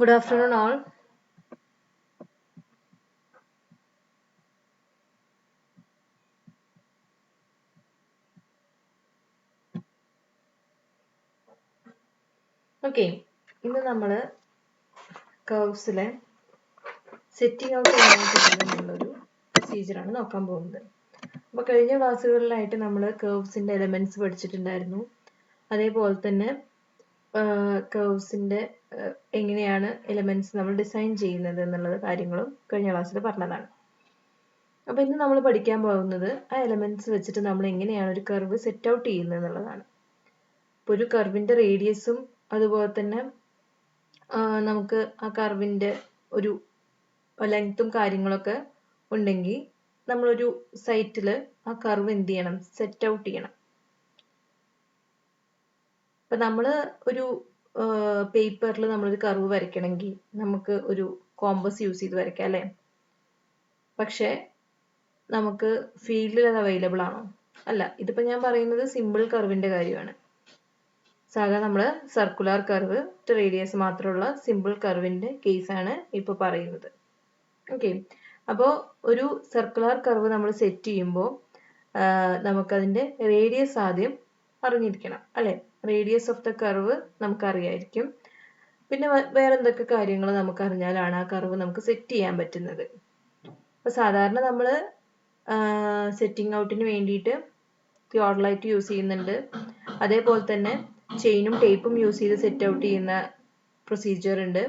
Good afternoon, all. Okay, ഇന്ന് നമ്മൾ കർവ്സിലെ setting out ചെയ്യാനായിട്ടുള്ളൊരു പ്രൊസീജിയറാണ് നോക്കാൻ പോകുന്നത്. അപ്പോൾ കഴിഞ്ഞ ക്ലാസ്സുകളിലായിട്ട് നമ്മൾ കർവ്സിൻ്റെ എലമെൻറ്റ്സ് പഠിച്ചിട്ടുണ്ടായിരുന്നു. അതേപോലെ തന്നെ കർവ്സിൻ്റെ എങ്ങനെയാണ് എലമെൻറ്റ്സ് നമ്മൾ ഡിസൈൻ ചെയ്യുന്നത് എന്നുള്ള കാര്യങ്ങളും കഴിഞ്ഞ ക്ലാസ്സിൽ പറഞ്ഞതാണ്. അപ്പോൾ ഇന്ന് നമ്മൾ പഠിക്കാൻ പോകുന്നത് ആ എലമെൻറ്റ്സ് വെച്ചിട്ട് നമ്മൾ എങ്ങനെയാണ് ഒരു കർവ് സെറ്റ് ഔട്ട് ചെയ്യുന്നത് എന്നുള്ളതാണ്. ഇപ്പോൾ ഒരു കർവിൻ്റെ റേഡിയസും അതുപോലെ തന്നെ നമുക്ക് ആ കർവിൻ്റെ ഒരു ലെങ്ത്തും കാര്യങ്ങളൊക്കെ ഉണ്ടെങ്കിൽ നമ്മളൊരു സൈറ്റിൽ ആ കർവ് എന്ത് ചെയ്യണം, സെറ്റ് ഔട്ട് ചെയ്യണം. ഇപ്പം നമ്മൾ ഒരു പേപ്പറിൽ നമ്മളൊരു കർവ് വരയ്ക്കണമെങ്കിൽ നമുക്ക് ഒരു കോമ്പസ് യൂസ് ചെയ്ത് വരയ്ക്കാം അല്ലേ? പക്ഷേ നമുക്ക് ഫീൽഡിൽ അത് അവൈലബിൾ ആണോ? അല്ല. ഇതിപ്പോൾ ഞാൻ പറയുന്നത് സിമ്പിൾ കർവിൻ്റെ കാര്യമാണ്. സാധാരണ നമ്മൾ സർക്കുലർ കർവ് റേഡിയസ് മാത്രമുള്ള സിമ്പിൾ കർവിൻ്റെ കേസാണ് ഇപ്പോൾ പറയുന്നത്. ഓക്കെ, അപ്പോൾ ഒരു സർക്കുലർ കർവ് നമ്മൾ സെറ്റ് ചെയ്യുമ്പോൾ നമുക്കതിൻ്റെ റേഡിയസ് ആദ്യം അറിഞ്ഞിരിക്കണം അല്ലേ? റേഡിയസ് ഓഫ് ദ കർവ് നമുക്കറിയായിരിക്കും. പിന്നെ വേറെ എന്തൊക്കെ കാര്യങ്ങൾ നമുക്ക് അറിഞ്ഞാലാണ് ആ കർവ് നമുക്ക് സെറ്റ് ചെയ്യാൻ പറ്റുന്നത്. അപ്പോൾ സാധാരണ നമ്മൾ സെറ്റിംഗ് ഔട്ടിന് വേണ്ടിയിട്ട് തിയോഡലൈറ്റ് യൂസ് ചെയ്യുന്നുണ്ട്. അതേപോലെ തന്നെ ചെയിനും ടേപ്പും യൂസ് ചെയ്ത് സെറ്റ് ഔട്ട് ചെയ്യുന്ന പ്രൊസീജിയർ ഉണ്ട്.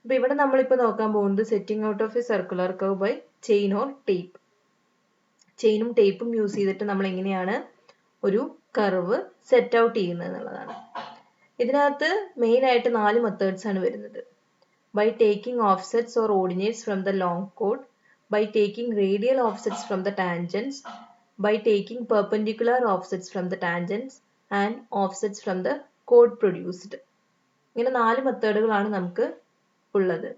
അപ്പോൾ ഇവിടെ നമ്മളിപ്പോൾ നോക്കാൻ പോകുന്നത് setting out of a circular curve by chain or tape. ചെയിനും ടേപ്പും യൂസ് ചെയ്തിട്ട് നമ്മൾ എങ്ങനെയാണ് ഒരു കർവ് സെറ്റ് ഔട്ട് ചെയ്യുന്നത് എന്നുള്ളതാണ്. ഇതിനകത്ത് മെയിൻ ആയിട്ട് 4 മെത്തേഡ്സ് ആണ് വരുന്നത്. By taking offsets or ordinates from the long കോഡ്, by taking radial offsets from the tangents, by taking perpendicular offsets from the tangents and offsets from the code produced. ഇങ്ങനെ 4 മെത്തേഡുകളാണ് നമുക്ക് ഉള്ളത്.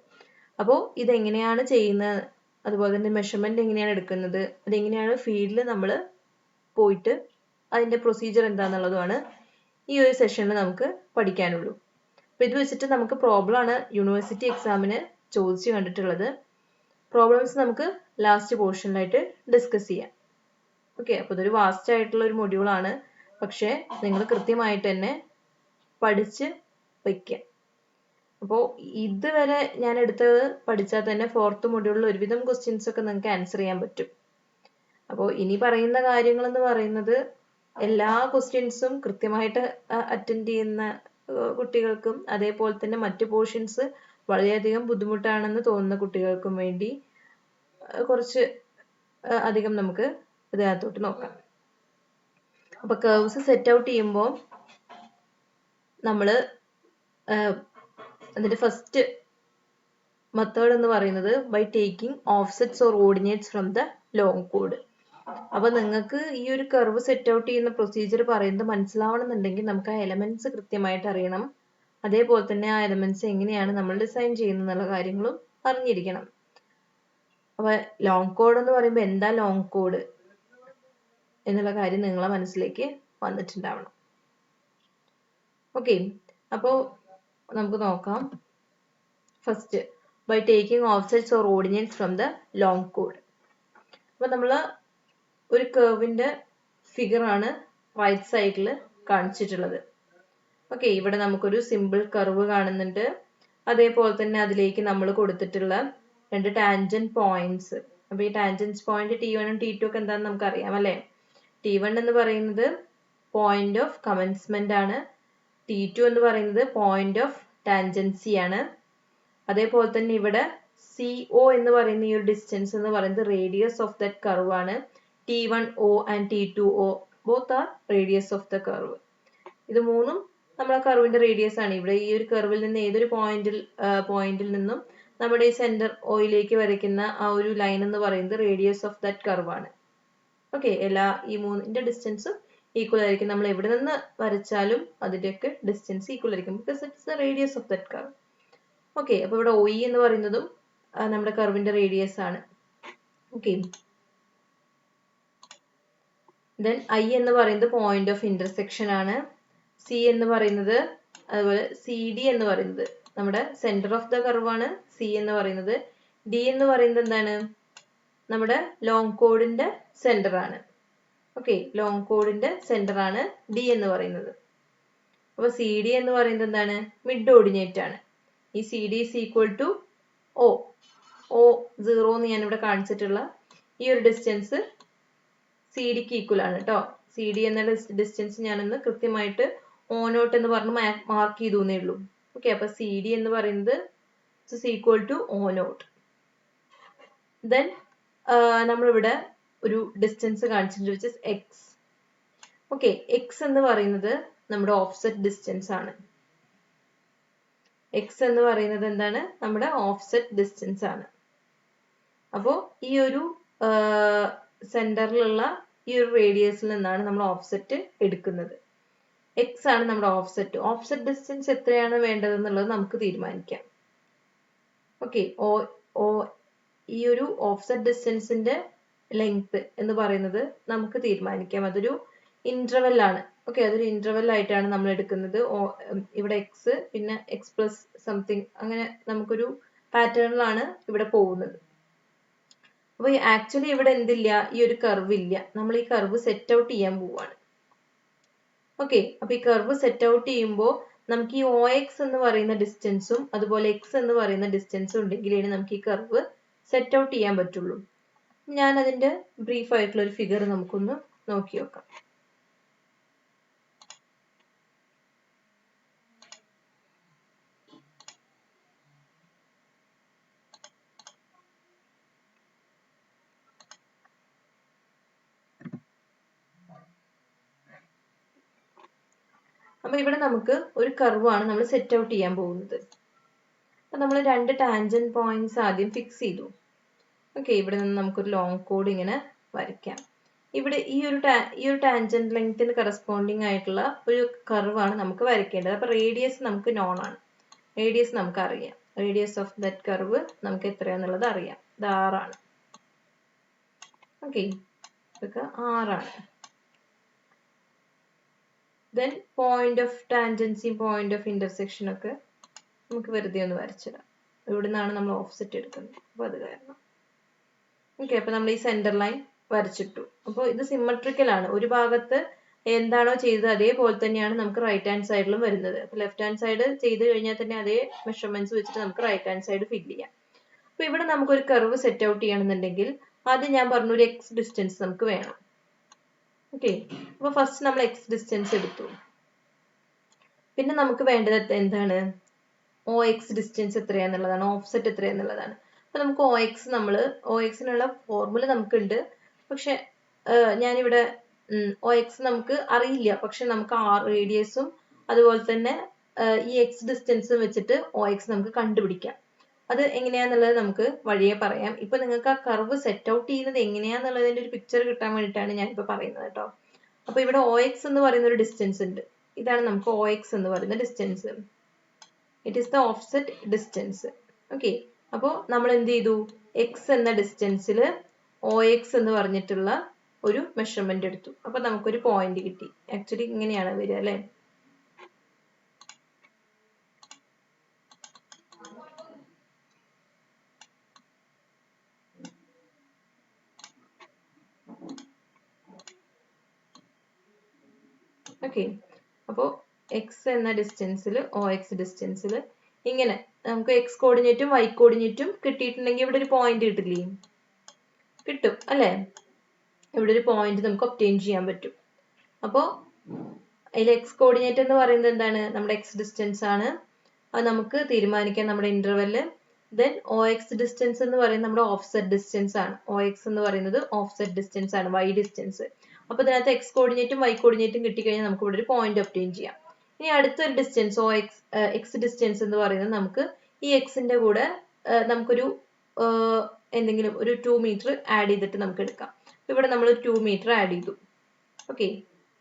അപ്പോൾ ഇതെങ്ങനെയാണ് ചെയ്യുന്നത്, അതുപോലെ തന്നെ മെഷർമെൻറ്റ് എങ്ങനെയാണ് എടുക്കുന്നത്, അതെങ്ങനെയാണ് ഫീൽഡിൽ നമ്മൾ പോയിട്ട് അതിൻ്റെ പ്രൊസീജിയർ എന്താണെന്നുള്ളതുമാണ് ഈ ഒരു സെഷനിൽ നമുക്ക് പഠിക്കാനുള്ളൂ. അപ്പോൾ ഇത് വെച്ചിട്ട് നമുക്ക് പ്രോബ്ലമാണ് യൂണിവേഴ്സിറ്റി എക്സാമിന് ചോദിച്ച് കണ്ടിട്ടുള്ളത്. പ്രോബ്ലംസ് നമുക്ക് ലാസ്റ്റ് പോർഷനിലായിട്ട് ഡിസ്കസ് ചെയ്യാം. ഓക്കെ, അപ്പോൾ ഇതൊരു വാസ്റ്റ് ആയിട്ടുള്ള ഒരു മൊഡ്യൂളാണ്. പക്ഷേ നിങ്ങൾ കൃത്യമായിട്ട് തന്നെ പഠിച്ച് വയ്ക്കുക. അപ്പോൾ ഇതുവരെ ഞാൻ എടുത്തത് പഠിച്ചാൽ തന്നെ 4th മൊഡ്യൂളിൽ ഒരുവിധം ക്വസ്റ്റ്യൻസ് ഒക്കെ നിങ്ങൾക്ക് ആൻസർ ചെയ്യാൻ പറ്റും. അപ്പോൾ ഇനി പറയുന്ന കാര്യങ്ങളെന്ന് പറയുന്നത് എല്ലാ ക്വസ്റ്റ്യൻസും കൃത്യമായിട്ട് അറ്റൻഡ് ചെയ്യുന്ന കുട്ടികൾക്കും അതേപോലെ തന്നെ മറ്റ് പോർഷൻസ് വളരെയധികം ബുദ്ധിമുട്ടാണെന്ന് തോന്നുന്ന കുട്ടികൾക്കും വേണ്ടി കുറച്ച് അധികം നമുക്ക് ഇതിനകത്തോട്ട് നോക്കാം. അപ്പൊ കർവ്സ് സെറ്റ് ഔട്ട് ചെയ്യുമ്പോൾ നമ്മൾ അതിന്റെ ഫസ്റ്റ് മെത്തേഡ് എന്ന് പറയുന്നത് by taking offsets or ordinates from the long കോഡ്. അപ്പൊ നിങ്ങൾക്ക് ഈ ഒരു കർവ് സെറ്റ് ഔട്ട് ചെയ്യുന്ന പ്രൊസീജിയർ പറയുന്നത് മനസ്സിലാവണമെന്നുണ്ടെങ്കിൽ നമുക്ക് ആ എലമെന്റ്സ് കൃത്യമായിട്ട് അറിയണം. അതേപോലെ തന്നെ ആ എലമെന്റ്സ് എങ്ങനെയാണ് നമ്മൾ ഡിസൈൻ ചെയ്യുന്നത് എന്നുള്ള കാര്യങ്ങളും അറിഞ്ഞിരിക്കണം. അപ്പൊ ലോങ് കോഡ് എന്ന് പറയുമ്പോൾ എന്താ ലോങ് കോഡ് എന്നുള്ള കാര്യം നിങ്ങളെ മനസ്സിലേക്ക് വന്നിട്ടുണ്ടാവണം. ഓക്കെ, അപ്പോൾ നമുക്ക് നോക്കാം. First by taking offsets or ordinates from the long കോഡ്. അപ്പോൾ നമ്മൾ ഒരു കർവിൻ്റെ ഫിഗറാണ് റൈറ്റ് സൈഡിൽ കാണിച്ചിട്ടുള്ളത്. ഓക്കെ, ഇവിടെ നമുക്കൊരു സിമ്പിൾ കർവ് കാണുന്നുണ്ട്. അതേപോലെ തന്നെ അതിലേക്ക് നമ്മൾ കൊടുത്തിട്ടുള്ള 2 ടാൻജന്റ് പോയിന്റ്സ്. അപ്പോൾ ഈ ടാൻജന്റ് പോയിന്റ് T1 ഉം T2 ഒക്കെ എന്താണെന്ന് നമുക്കറിയാം അല്ലേ? T1 എന്ന് പറയുന്നത് പോയിന്റ് ഓഫ് കമൻസ്മെന്റ് ആണ്. T2 എന്ന് പറയുന്നത് പോയിന്റ് ഓഫ് ടാൻജൻസി ആണ്. അതേപോലെ തന്നെ ഇവിടെ CO എന്ന് പറയുന്ന ഈ ഒരു ഡിസ്റ്റൻസ് എന്ന് പറയുന്നത് റേഡിയസ് ഓഫ് ദാറ്റ് കർവ് ആണ്. T1O and T2O both are radius of the curve. ഇത് മൂന്നും നമ്മുടെ കർവിന്റെ റേഡിയസ് ആണ്. ഇവിടെ ഈ ഒരു കർവിൽ നിന്ന് ഏതൊരു പോയിന്റിൽ നിന്നും നമ്മുടെ ഈ സെന്റർ ഓയിലേക്ക് വരയ്ക്കുന്ന ആ ഒരു ലൈൻ എന്ന് പറയുന്നത് റേഡിയസ് ഓഫ് ദാറ്റ് കർവ് ആണ്. ഓക്കെ, ഈ മൂന്നിന്റെ ഡിസ്റ്റൻസും ഈക്വൽ ആയിരിക്കും. നമ്മൾ എവിടെ നിന്ന് വരച്ചാലും അതിന്റെയൊക്കെ ഡിസ്റ്റൻസ് ഈക്വൽ ആയിരിക്കും. Because it's the radius of that curve. Okay, അപ്പോൾ ഇവിടെ OE എന്ന് പറയുന്നതും നമ്മുടെ കർവിന്റെ റേഡിയസ് ആണ്. ഓക്കെ, ദെൻ I എന്ന് പറയുന്നത് പോയിന്റ് ഓഫ് ഇന്റർസെക്ഷൻ ആണ്. C എന്ന് പറയുന്നത്, അതുപോലെ CD എന്ന് പറയുന്നത് നമ്മുടെ സെന്റർ ഓഫ് ദ കർവ് ആണ് സി എന്ന് പറയുന്നത്. ഡി എന്ന് പറയുന്നത് എന്താണ്? നമ്മുടെ ലോങ് കോഡിന്റെ സെന്റർ ആണ്. ഓക്കെ, ലോങ് കോഡിന്റെ സെന്റർ ആണ് ഡി എന്ന് പറയുന്നത്. അപ്പൊ സി ഡി എന്ന് പറയുന്നത് എന്താണ്? മിഡ് ഓർഡിനേറ്റ് ആണ്. ഈ C D is equal to O. O 0 എന്ന് ഞാനിവിടെ കാണിച്ചിട്ടുള്ള ഈ ഒരു ഡിസ്റ്റൻസ് സി ഡിക്ക് ഈക്വൽ ആണ് കേട്ടോ. സി ഡി എന്ന ഡിസ്റ്റൻസ് ഞാനൊന്ന് കൃത്യമായിട്ട് O നോട്ട് എന്ന് പറഞ്ഞ് മാർക്ക് ചെയ്തു എന്നേ ഉള്ളൂ. ഓക്കെ, അപ്പൊ സി ഡി എന്ന് പറയുന്നത് is equal to O nought. Then നമ്മളിവിടെ ഒരു ഡിസ്റ്റൻസ് കാണിച്ചിട്ടുണ്ട് which is X. Okay, X എന്ന് പറയുന്നത് നമ്മുടെ ഓഫ്സെറ്റ് ഡിസ്റ്റൻസ് ആണ്. എക്സ് എന്ന് പറയുന്നത് എന്താണ്? നമ്മുടെ ഓഫ്സെറ്റ് ഡിസ്റ്റൻസ് ആണ്. അപ്പോൾ ഈ ഒരു സെന്ററിലുള്ള ഈ ഒരു റേഡിയസിൽ നിന്നാണ് നമ്മൾ ഓഫ്സെറ്റ് എടുക്കുന്നത്. എക്സ് ആണ് നമ്മുടെ ഓഫ്സെറ്റ്. ഓഫ്സെറ്റ് ഡിസ്റ്റൻസ് എത്രയാണ് വേണ്ടതെന്നുള്ളത് നമുക്ക് തീരുമാനിക്കാം. ഓക്കെ, ഈ ഒരു ഓഫ്സെറ്റ് ഡിസ്റ്റൻസിന്റെ ലെങ്ത് എന്ന് പറയുന്നത് നമുക്ക് തീരുമാനിക്കാം. അതൊരു ഇന്റർവെൽ ആണ്. ഓക്കെ, അതൊരു ഇന്റർവെൽ ആയിട്ടാണ് നമ്മൾ എടുക്കുന്നത്. ഇവിടെ എക്സ് പിന്നെ എക്സ് പ്ലസ് സംതിങ് അങ്ങനെ നമുക്കൊരു പാറ്റേണിലാണ് ഇവിടെ പോകുന്നത്. അപ്പൊ ആക്ച്വലി ഇവിടെ എന്തില്ല? ഈ ഒരു കർവ് ഇല്ല. നമ്മൾ ഈ കർവ് സെറ്റ് ഔട്ട് ചെയ്യാൻ പോവാണ്. ഓക്കെ, അപ്പൊ ഈ കർവ് സെറ്റ് ഔട്ട് ചെയ്യുമ്പോൾ നമുക്ക് ഈ OX എന്ന് പറയുന്ന ഡിസ്റ്റൻസും അതുപോലെ X എന്ന് പറയുന്ന ഡിസ്റ്റൻസും ഉണ്ടെങ്കിലാണ് നമുക്ക് ഈ കർവ് സെറ്റ് ഔട്ട് ചെയ്യാൻ പറ്റുള്ളൂ. ഞാൻ അതിന്റെ ബ്രീഫ് ആയിട്ടുള്ള ഒരു ഫിഗർ നമുക്കൊന്ന് നോക്കി നോക്കാം. അപ്പൊ ഇവിടെ നമുക്ക് ഒരു കർവ് ആണ് നമ്മൾ സെറ്റ് ഔട്ട് ചെയ്യാൻ പോകുന്നത്. അപ്പൊ നമ്മൾ രണ്ട് ടാൻജന്റ് പോയിന്റ്സ് ആദ്യം ഫിക്സ് ചെയ്തു. ഓക്കെ, ഇവിടെ നിന്ന് നമുക്കൊരു ലോങ് കോഡ് ഇങ്ങനെ വരയ്ക്കാം. ഇവിടെ ഈ ഒരു ടാൻജന്റ് ലെങ്ത്തിന് കറസ്പോണ്ടിങ് ആയിട്ടുള്ള ഒരു കർവ് ആണ് നമുക്ക് വരയ്ക്കേണ്ടത്. അപ്പൊ റേഡിയസ് നമുക്ക് നോൺ ആണ്. റേഡിയസ് നമുക്ക് അറിയാം. റേഡിയസ് ഓഫ് ദാറ്റ് കർവ് നമുക്ക് എത്രയാന്നുള്ളത് അറിയാം. ഇത് 6 ആണ്. ഓക്കെ, ഇതൊക്കെ 6 ആണ്. Then point of tangency, point of intersection ഒക്കെ നമുക്ക് വെറുതെ ഒന്ന് വരച്ചിടാം. ഇവിടെ നിന്നാണ് നമ്മൾ ഓഫ്സെറ്റ് എടുക്കുന്നത്. അപ്പൊ അത് കാരണം ഓക്കെ, അപ്പൊ നമ്മൾ ഈ സെന്റർ ലൈൻ വരച്ചിട്ടു. അപ്പോൾ ഇത് സിമ്മട്രിക്കൽ ആണ്. ഒരു ഭാഗത്ത് എന്താണോ ചെയ്തത് അതേപോലെ തന്നെയാണ് നമുക്ക് റൈറ്റ് ഹാൻഡ് സൈഡിലും വരുന്നത്. അപ്പൊ ലെഫ്റ്റ് ഹാൻഡ് സൈഡ് ചെയ്ത് കഴിഞ്ഞാൽ തന്നെ അതേ മെഷർമെന്റ്സ് വെച്ചിട്ട് നമുക്ക് റൈറ്റ് ഹാൻഡ് സൈഡ് ഫില്ല് ചെയ്യാം. അപ്പൊ ഇവിടെ നമുക്കൊരു കർവ് സെറ്റ് ഔട്ട് ചെയ്യണമെന്നുണ്ടെങ്കിൽ ആദ്യം ഞാൻ പറഞ്ഞു ഒരു എക്സ് ഡിസ്റ്റൻസ് നമുക്ക് വേണം. ഓക്കെ, അപ്പൊ ഫസ്റ്റ് നമ്മൾ എക്സ് ഡിസ്റ്റൻസ് എടുത്തു. പിന്നെ നമുക്ക് വേണ്ടത് എന്താണ്? OX ഡിസ്റ്റൻസ് എത്രയാന്നുള്ളതാണ്, ഓഫ്സെറ്റ് എത്രയാന്നുള്ളതാണ്. അപ്പൊ നമുക്ക് OXനുള്ള ഫോർമുല നമുക്കുണ്ട്. പക്ഷെ ഞാനിവിടെ OX നമുക്ക് അറിയില്ല. പക്ഷെ നമുക്ക് റേഡിയസും അതുപോലെ തന്നെ ഈ എക്സ് ഡിസ്റ്റൻസും വെച്ചിട്ട് OX നമുക്ക് കണ്ടുപിടിക്കാം. അത് എങ്ങനെയാന്നുള്ളത് നമുക്ക് വഴിയെ പറയാം. ഇപ്പൊ നിങ്ങൾക്ക് ആ കർവ് സെറ്റ് ഔട്ട് ചെയ്യുന്നത് എങ്ങനെയാന്നുള്ളതിന്റെ ഒരു പിക്ചർ കിട്ടാൻ വേണ്ടിയിട്ടാണ് ഞാനിപ്പോ പറയുന്നത് കേട്ടോ. അപ്പൊ ഇവിടെ OX എന്ന് പറയുന്ന ഒരു ഡിസ്റ്റൻസ് ഉണ്ട്. ഇതാണ് നമുക്ക് OX എന്ന് പറയുന്ന distance. It is the offset distance. Okay, അപ്പോൾ നമ്മൾ എന്ത് ചെയ്തു? എക്സ് എന്ന ഡിസ്റ്റൻസിൽ OX എന്ന് പറഞ്ഞിട്ടുള്ള ഒരു മെഷർമെന്റ് എടുത്തു. അപ്പൊ നമുക്കൊരു പോയിന്റ് കിട്ടി. ആക്ച്വലി ഇങ്ങനെയാണ് വരിക അല്ലെ? ഓക്കെ, അപ്പോൾ എക്സ് എന്ന ഡിസ്റ്റൻസിൽ OX ഡിസ്റ്റൻസിൽ ഇങ്ങനെ നമുക്ക് എക്സ് കോർഡിനേറ്റും വൈ കോർഡിനേറ്റും കിട്ടിയിട്ടുണ്ടെങ്കിൽ ഇവിടെ ഒരു പോയിന്റ് കിട്ടില്ലേ? കിട്ടും അല്ലെ? ഇവിടെ ഒരു പോയിന്റ് നമുക്ക് ഒബ്റ്റെയിൻ ചെയ്യാൻ പറ്റും. അപ്പോൾ അതിൽ എക്സ് കോർഡിനേറ്റ് എന്ന് പറയുന്നത് എന്താണ്? നമ്മുടെ എക്സ് ഡിസ്റ്റൻസ് ആണ്. അത് നമുക്ക് തീരുമാനിക്കാം നമ്മുടെ ഇന്റർവെല്. ദെൻ OX ഡിസ്റ്റൻസ് എന്ന് പറയുന്നത് നമ്മുടെ ഓഫ്സെറ്റ് ഡിസ്റ്റൻസ് ആണ്. OX എന്ന് പറയുന്നത് ഓഫ്സെറ്റ് ഡിസ്റ്റൻസ് ആണ്, വൈ ഡിസ്റ്റൻസ്. അപ്പൊ ഇതിനകത്ത് എക്സ് കോർഡിനേറ്റും വൈ കോർഡിനേറ്റും കിട്ടിക്കഴിഞ്ഞാൽ നമുക്ക് ഇവിടെ ഒരു പോയിന്റ് ഒബ്റ്റെയിൻ ചെയ്യാം. ഇനി അടുത്തൊരു ഡിസ്റ്റൻസ് എക്സ് ഡിസ്റ്റൻസ് എന്ന് പറയുന്നത് നമുക്ക് ഈ എക്സിന്റെ കൂടെ നമുക്കൊരു എന്തെങ്കിലും ഒരു 2 മീറ്റർ ആഡ് ചെയ്തിട്ട് നമുക്ക് എടുക്കാം. ഇവിടെ നമ്മൾ 2 മീറ്റർ ആഡ് ചെയ്തു. ഓക്കെ,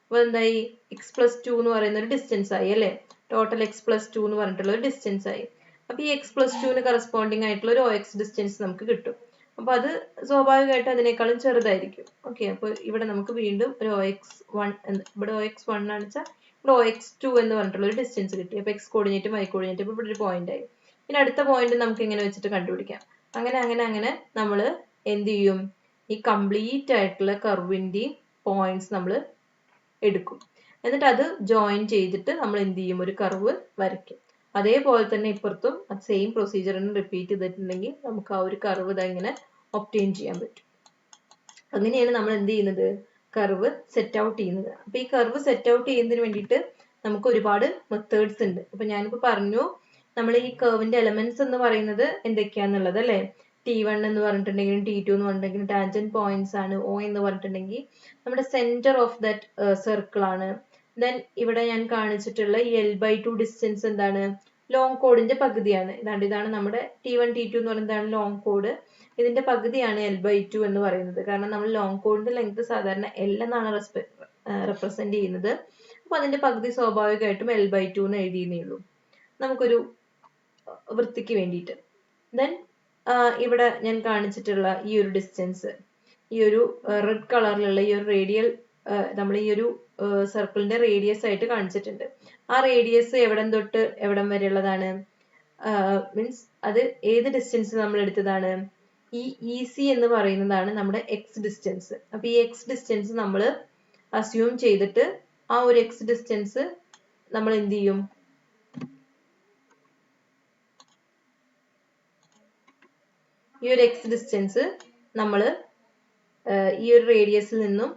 അപ്പൊ എന്തായി? x+2 എന്ന് പറയുന്ന ഒരു ഡിസ്റ്റൻസ് ആയി അല്ലെ? ടോട്ടൽ x+2 എന്ന് പറഞ്ഞിട്ടുള്ള ഒരു ഡിസ്റ്റൻസ് ആയി. അപ്പൊ ഈ x+2 കറസ്പോണ്ടിങ് ആയിട്ടുള്ള ഒരു OX ഡിസ്റ്റൻസ് നമുക്ക് കിട്ടും. അപ്പൊ അത് സ്വാഭാവികമായിട്ട് അതിനേക്കാളും ചെറുതായിരിക്കും. ഓക്കെ, അപ്പൊ ഇവിടെ നമുക്ക് വീണ്ടും ഒരു OX1 ഇവിടെ OX1 ആണെന്ന് വെച്ചാൽ OX2 എന്ന് പറഞ്ഞിട്ടുള്ള ഒരു ഡിസ്റ്റൻസ് കിട്ടി. അപ്പോൾ എക്സ് കോർഡിനേറ്റും വൈ കോർഡിനേറ്റും ഇപ്പോൾ ഇവിടെ ഒരു പോയിന്റ് ആയി. ഇനി അടുത്ത പോയിന്റ് നമുക്ക് ഇങ്ങനെ വെച്ചിട്ട് കണ്ടുപിടിക്കാം. അങ്ങനെ നമ്മൾ എന്ത് ചെയ്യും, ഈ കംപ്ലീറ്റ് ആയിട്ടുള്ള കർവിൻ്റെയും പോയിന്റ്സ് നമ്മൾ എടുക്കും. എന്നിട്ട് അത് ജോയിൻ ചെയ്തിട്ട് നമ്മൾ എന്ത് ചെയ്യും, ഒരു കർവ് വരയ്ക്കും. അതേപോലെ തന്നെ ഇപ്പുറത്തും സെയിം പ്രൊസീജിയർ റിപ്പീറ്റ് ചെയ്തിട്ടുണ്ടെങ്കിൽ നമുക്ക് ആ ഒരു കർവ് ഇങ്ങനെ ഒബ്റ്റെയിൻ ചെയ്യാൻ പറ്റും. അങ്ങനെയാണ് നമ്മൾ എന്ത് ചെയ്യുന്നത്, കർവ് സെറ്റ് ഔട്ട് ചെയ്യുന്നത്. അപ്പൊ ഈ കർവ് സെറ്റ് ഔട്ട് ചെയ്യുന്നതിന് വേണ്ടിയിട്ട് നമുക്ക് ഒരുപാട് മെത്തേഡ്സ് ഉണ്ട്. അപ്പൊ ഞാനിപ്പോ പറഞ്ഞു നമ്മൾ ഈ കർവിന്റെ എലമെന്റ്സ് എന്ന് പറയുന്നത് എന്തൊക്കെയാന്നുള്ളത് അല്ലെ. T1 എന്ന് പറഞ്ഞിട്ടുണ്ടെങ്കിലും T2 എന്ന് പറഞ്ഞിട്ടുണ്ടെങ്കിലും ടാൻജന്റ് പോയിന്റ്സ് ആണ്. O എന്ന് പറഞ്ഞിട്ടുണ്ടെങ്കിൽ നമ്മുടെ സെന്റർ ഓഫ് ദാറ്റ് സർക്കിൾ ആണ്. ദെൻ ഇവിടെ ഞാൻ കാണിച്ചിട്ടുള്ള ഈ L/2 ഡിസ്റ്റൻസ് എന്താണ്, ലോങ് കോഡിന്റെ പകുതിയാണ്. ഇതാണ് നമ്മുടെ T1 T2 എന്ന് പറയുന്നതാണ് ലോങ് കോഡ്. ഇതിന്റെ പകുതിയാണ് L/2 എന്ന് പറയുന്നത്. കാരണം നമ്മൾ ലോങ് കോഡിന്റെ ലെങ്ത് സാധാരണ L എന്നാണ് റെപ്രസെന്റ് ചെയ്യുന്നത്. അപ്പൊ അതിന്റെ പകുതി സ്വാഭാവികമായിട്ടും L/2 എന്ന് എഴുതിയെന്നേ ഉള്ളൂ നമുക്കൊരു വൃത്തിക്ക് വേണ്ടിയിട്ട്. ദെൻ ഇവിടെ ഞാൻ കാണിച്ചിട്ടുള്ള ഈ ഒരു ഡിസ്റ്റൻസ്, ഈ ഒരു റെഡ് കളറിലുള്ള ഈ ഒരു റേഡിയൽ, നമ്മൾ ഈ ഒരു സർക്കിളിന്റെ റേഡിയസ് ആയിട്ട് കാണിച്ചിട്ടുണ്ട്. ആ റേഡിയസ് എവിടം തൊട്ട് എവിടം വരെ ഉള്ളതാണ്, മീൻസ് അത് ഏത് ഡിസ്റ്റൻസ് നമ്മൾ എടുത്തതാണ്, ഈ EC എന്ന് പറയുന്നതാണ് നമ്മുടെ എക്സ് ഡിസ്റ്റൻസ്. അപ്പൊ ഈ എക്സ് ഡിസ്റ്റൻസ് നമ്മൾ അസ്യൂം ചെയ്തിട്ട് ആ ഒരു എക്സ് ഡിസ്റ്റൻസ് നമ്മൾ എന്ത് ചെയ്യും, ഈ ഒരു എക്സ് ഡിസ്റ്റൻസ് നമ്മൾ ഈ ഒരു റേഡിയസിൽ നിന്നും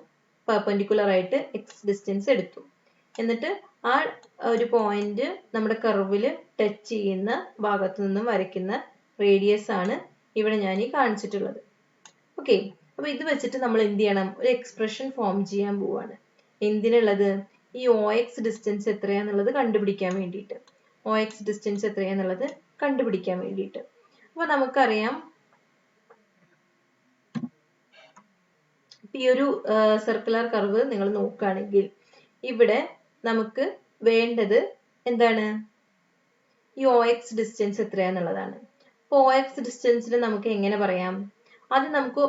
പെർപെൻഡിക്കുലർ ആയിട്ട് എക്സ് ഡിസ്റ്റൻസ് എടുത്തു. എന്നിട്ട് ആ ഒരു പോയിന്റ് നമ്മുടെ കർവില് ടച്ച് ചെയ്യുന്ന ഭാഗത്തു നിന്നും വരയ്ക്കുന്ന റേഡിയസ് ആണ് ഇവിടെ ഞാൻ ഈ കാണിച്ചിട്ടുള്ളത്. ഓക്കെ, അപ്പൊ ഇത് വെച്ചിട്ട് നമ്മൾ എന്ത് ചെയ്യണം, ഒരു എക്സ്പ്രഷൻ ഫോം ചെയ്യാൻ പോവാണ്. എന്തിനുള്ളത്, ഈ OX ഡിസ്റ്റൻസ് എത്രയാന്നുള്ളത് കണ്ടുപിടിക്കാൻ വേണ്ടിയിട്ട്. OX ഡിസ്റ്റൻസ് എത്രയാന്നുള്ളത് കണ്ടുപിടിക്കാൻ വേണ്ടിയിട്ട്. അപ്പൊ നമുക്കറിയാം ഈ ഒരു സർക്കുലർ കർവ് നിങ്ങൾ നോക്കുകയാണെങ്കിൽ ഇവിടെ നമുക്ക് വേണ്ടത് എന്താണ്, ഈ OX ഡിസ്റ്റൻസ് എത്രയാന്നുള്ളതാണ്. അപ്പോൾ OX ഡിസ്റ്റൻസിന് നമുക്ക് എങ്ങനെ പറയാം, ആദ്യം നമുക്ക്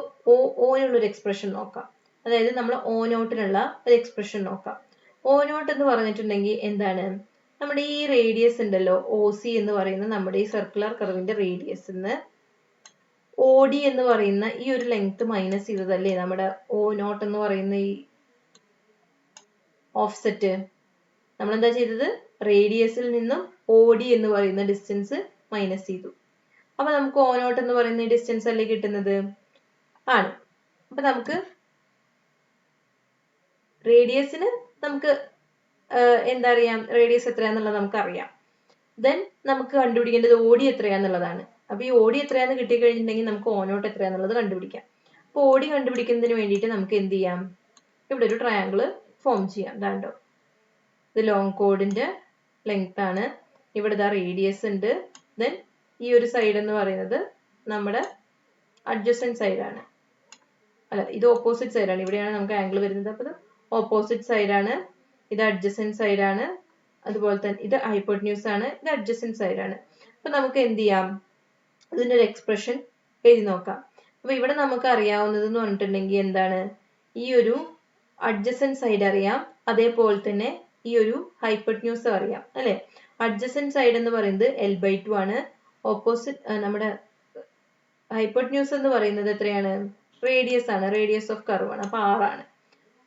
ഓനുള്ളൊരു എക്സ്പ്രഷൻ നോക്കാം. അതായത് നമ്മൾ O0നുള്ള ഒരു എക്സ്പ്രഷൻ നോക്കാം. O0 എന്ന് പറഞ്ഞിട്ടുണ്ടെങ്കിൽ എന്താണ്, നമ്മുടെ ഈ റേഡിയസ് ഉണ്ടല്ലോ OC എന്ന് പറയുന്ന നമ്മുടെ ഈ സർക്കുലർ കർവിന്റെ റേഡിയസ് OD എന്ന് പറയുന്ന ഈ ഒരു ലെങ്ത് മൈനസ് ചെയ്തതല്ലേ നമ്മുടെ O0 എന്ന് പറയുന്ന ഈ ഓഫ്സെറ്റ്. നമ്മൾ എന്താ ചെയ്തത്, റേഡിയസിൽ നിന്നും OD എന്ന് പറയുന്ന ഡിസ്റ്റൻസ് മൈനസ് ചെയ്തു. അപ്പൊ നമുക്ക് O0 എന്ന് പറയുന്ന ഈ ഡിസ്റ്റൻസ് അല്ലേ കിട്ടുന്നത്, ആണ്. അപ്പൊ നമുക്ക് റേഡിയസിന് നമുക്ക് എന്താ അറിയാം, റേഡിയസ് എത്രയാന്നുള്ളത് നമുക്ക് അറിയാം. ദെൻ നമുക്ക് കണ്ടുപിടിക്കേണ്ടത് OD എത്രയാന്നുള്ളതാണ്. അപ്പൊ ഈ OD എത്രയാന്ന് കിട്ടിക്കഴിഞ്ഞിട്ടുണ്ടെങ്കിൽ നമുക്ക് O0 എത്രയാന്നുള്ളത് കണ്ടുപിടിക്കാം. അപ്പൊ OD കണ്ടുപിടിക്കുന്നതിന് വേണ്ടിയിട്ട് നമുക്ക് എന്ത് ചെയ്യാം, ഇവിടെ ഒരു ട്രയാങ്കിൾ ഫോം ചെയ്യാം. ഇതാണ്ടോ, ഇത് ലോങ് കോഡിന്റെ ലെങ്ത് ആണ്. ഇവിടെ ഇതാ റേഡിയസ് ഉണ്ട്. ദെൻ ഈ ഒരു സൈഡ് എന്ന് പറയുന്നത് നമ്മുടെ അഡ്ജസന്റ് സൈഡ് ആണ്. അല്ല, ഇത് ഓപ്പോസിറ്റ് സൈഡ് ആണ്. ഇവിടെയാണ് നമുക്ക് ആംഗിൾ വരുന്നത്. അപ്പൊ ഇത് ഓപ്പോസിറ്റ് സൈഡ് ആണ്, ഇത് അഡ്ജസന്റ് സൈഡ് ആണ്. അതുപോലെ തന്നെ ഇത് ഹൈപ്പോട്ടന്യൂസ് ആണ്, ഇത് അഡ്ജസന്റ് സൈഡ് ആണ്. അപ്പൊ നമുക്ക് എന്ത് ചെയ്യാം, ഇതിന്റെ ഒരു എക്സ്പ്രഷൻ എഴുതി നോക്കാം. അപ്പൊ ഇവിടെ നമുക്ക് അറിയാവുന്നത് എന്ന് പറഞ്ഞിട്ടുണ്ടെങ്കിൽ എന്താണ്, ഈ ഒരു അഡ്ജസന്റ് സൈഡ് അറിയാം, അതേപോലെ തന്നെ ഈ ഒരു ഹൈപ്പോട്ടന്യൂസ് അറിയാം അല്ലെ. അഡ്ജസന്റ് സൈഡ് എന്ന് പറയുന്നത് L/2 ആണ്. ഓപ്പോസിറ്റ് നമ്മുടെ ഹൈപ്പോട്ടന്യൂസ് എന്ന് പറയുന്നത് എത്രയാണ്, റേഡിയസ് ആണ്, റേഡിയസ് ഓഫ് കർവ് ആണ്. അപ്പൊ 6 ആണ്.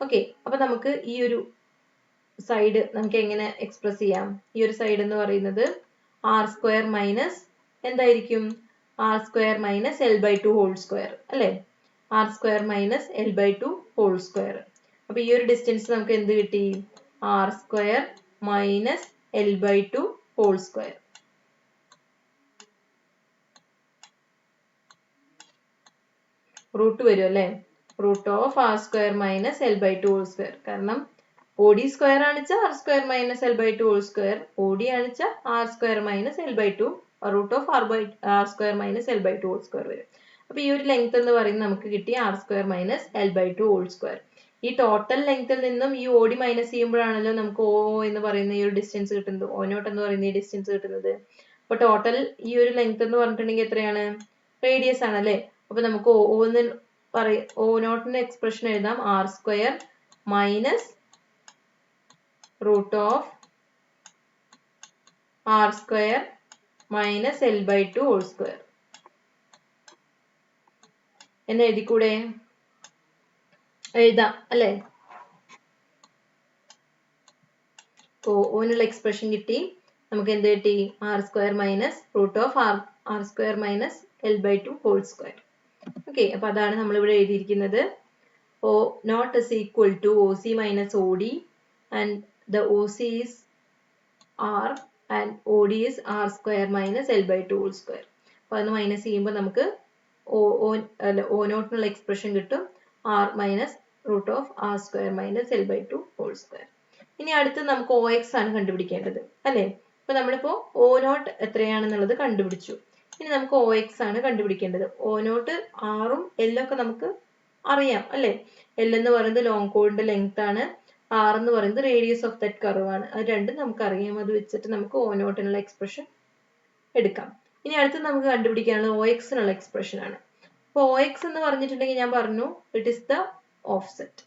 ഓക്കെ, അപ്പൊ നമുക്ക് ഈ ഒരു സൈഡ് നമുക്ക് എങ്ങനെ എക്സ്പ്രസ് ചെയ്യാം, ഈ ഒരു സൈഡ് എന്ന് പറയുന്നത് R² മൈനസ് എന്തായിരിക്കും, R² minus L/2 whole square അല്ലെ. R² minus L/2 whole square. അപ്പൊ ഈ ഒരു ഡിസ്റ്റൻസ് നമുക്ക് എന്ത് കിട്ടി, R² minus L/2 whole square. Root വരും അല്ലെ, root of R² minus L/2 whole square. കാരണം OD സ്ക്വയർ ആണിച്ചാൽ R² minus L/2 whole square, OD ആണിച്ചാൽ R² minus L/2 root of R² minus L/2 whole square വരും. അപ്പൊ ഈ ഒരു length എന്ന് പറയുന്നത് നമുക്ക് കിട്ടി R² minus L/2 whole square. ഈ ടോട്ടൽ ലെങ്ത്തിൽ നിന്നും ഈ OD മൈനസ് ചെയ്യുമ്പോഴാണല്ലോ നമുക്ക് O എന്ന് പറയുന്ന ഈ ഒരു ഡിസ്റ്റൻസ് കിട്ടുന്നത്, O0 എന്ന് പറയുന്ന ഈ ഡിസ്റ്റൻസ് കിട്ടുന്നത്. അപ്പൊ ടോട്ടൽ ഈ ഒരു ലെങ്ത് എന്ന് പറഞ്ഞിട്ടുണ്ടെങ്കിൽ എത്രയാണ്, റേഡിയസ് ആണ് അല്ലെ. അപ്പൊ നമുക്ക് O0ന്റെ എക്സ്പ്രഷൻ എഴുതാം, R² minus root of R square minus L by two whole square എന്ന് എഴുതിക്കൂടെ? എഴുതാം അല്ലേ? ഓനുള്ള എക്സ്പ്രഷൻ കിട്ടി. നമുക്ക് എന്ത് കിട്ടി? R square minus root of R square minus L by two whole square. Okay, അപ്പൊ അതാണ് നമ്മളിവിടെ എഴുതിയിരിക്കുന്നത്. O naught is equal to OC minus OD and the OC is R and OD is R square minus L by 2 whole square. അപ്പോൾ അത് minus ചെയ്യുമ്പോൾ നമുക്ക് O നോട്ടിനുള്ള expression കിട്ടും R minus root of R square minus L by two whole square. ഇനി അടുത്ത് നമുക്ക് OX ആണ് കണ്ടുപിടിക്കേണ്ടത് അല്ലേ? അപ്പൊ നമ്മളിപ്പോ O നോട്ട് എത്രയാണെന്നുള്ളത് കണ്ടുപിടിച്ചു. ഇനി നമുക്ക് OX ആണ് കണ്ടുപിടിക്കേണ്ടത്. O നോട്ട് ആറും എല്ലൊക്കെ നമുക്ക് അറിയാം അല്ലേ? എൽ എന്ന് പറയുന്നത് ലോങ് കോഡിന്റെ ലെങ്ത് ആണ്, ആർ എന്ന് പറയുന്നത് റേഡിയസ് ഓഫ് ദാറ്റ് കർവ് ആണ്. അത് രണ്ടും നമുക്ക് അറിയാം. അത് വെച്ചിട്ട് നമുക്ക് O നോട്ടിനുള്ള എക്സ്പ്രഷൻ എടുക്കാം. ഇനി അടുത്ത് നമുക്ക് കണ്ടുപിടിക്കാനുള്ളത് OX നുള്ള എക്സ്പ്രഷൻ ആണ്. അപ്പോൾ OX എന്ന് പറഞ്ഞിട്ടുണ്ടെങ്കിൽ ഞാൻ പറഞ്ഞു ഇറ്റ് ഇസ് ദ ഓഫ്സെറ്റ്.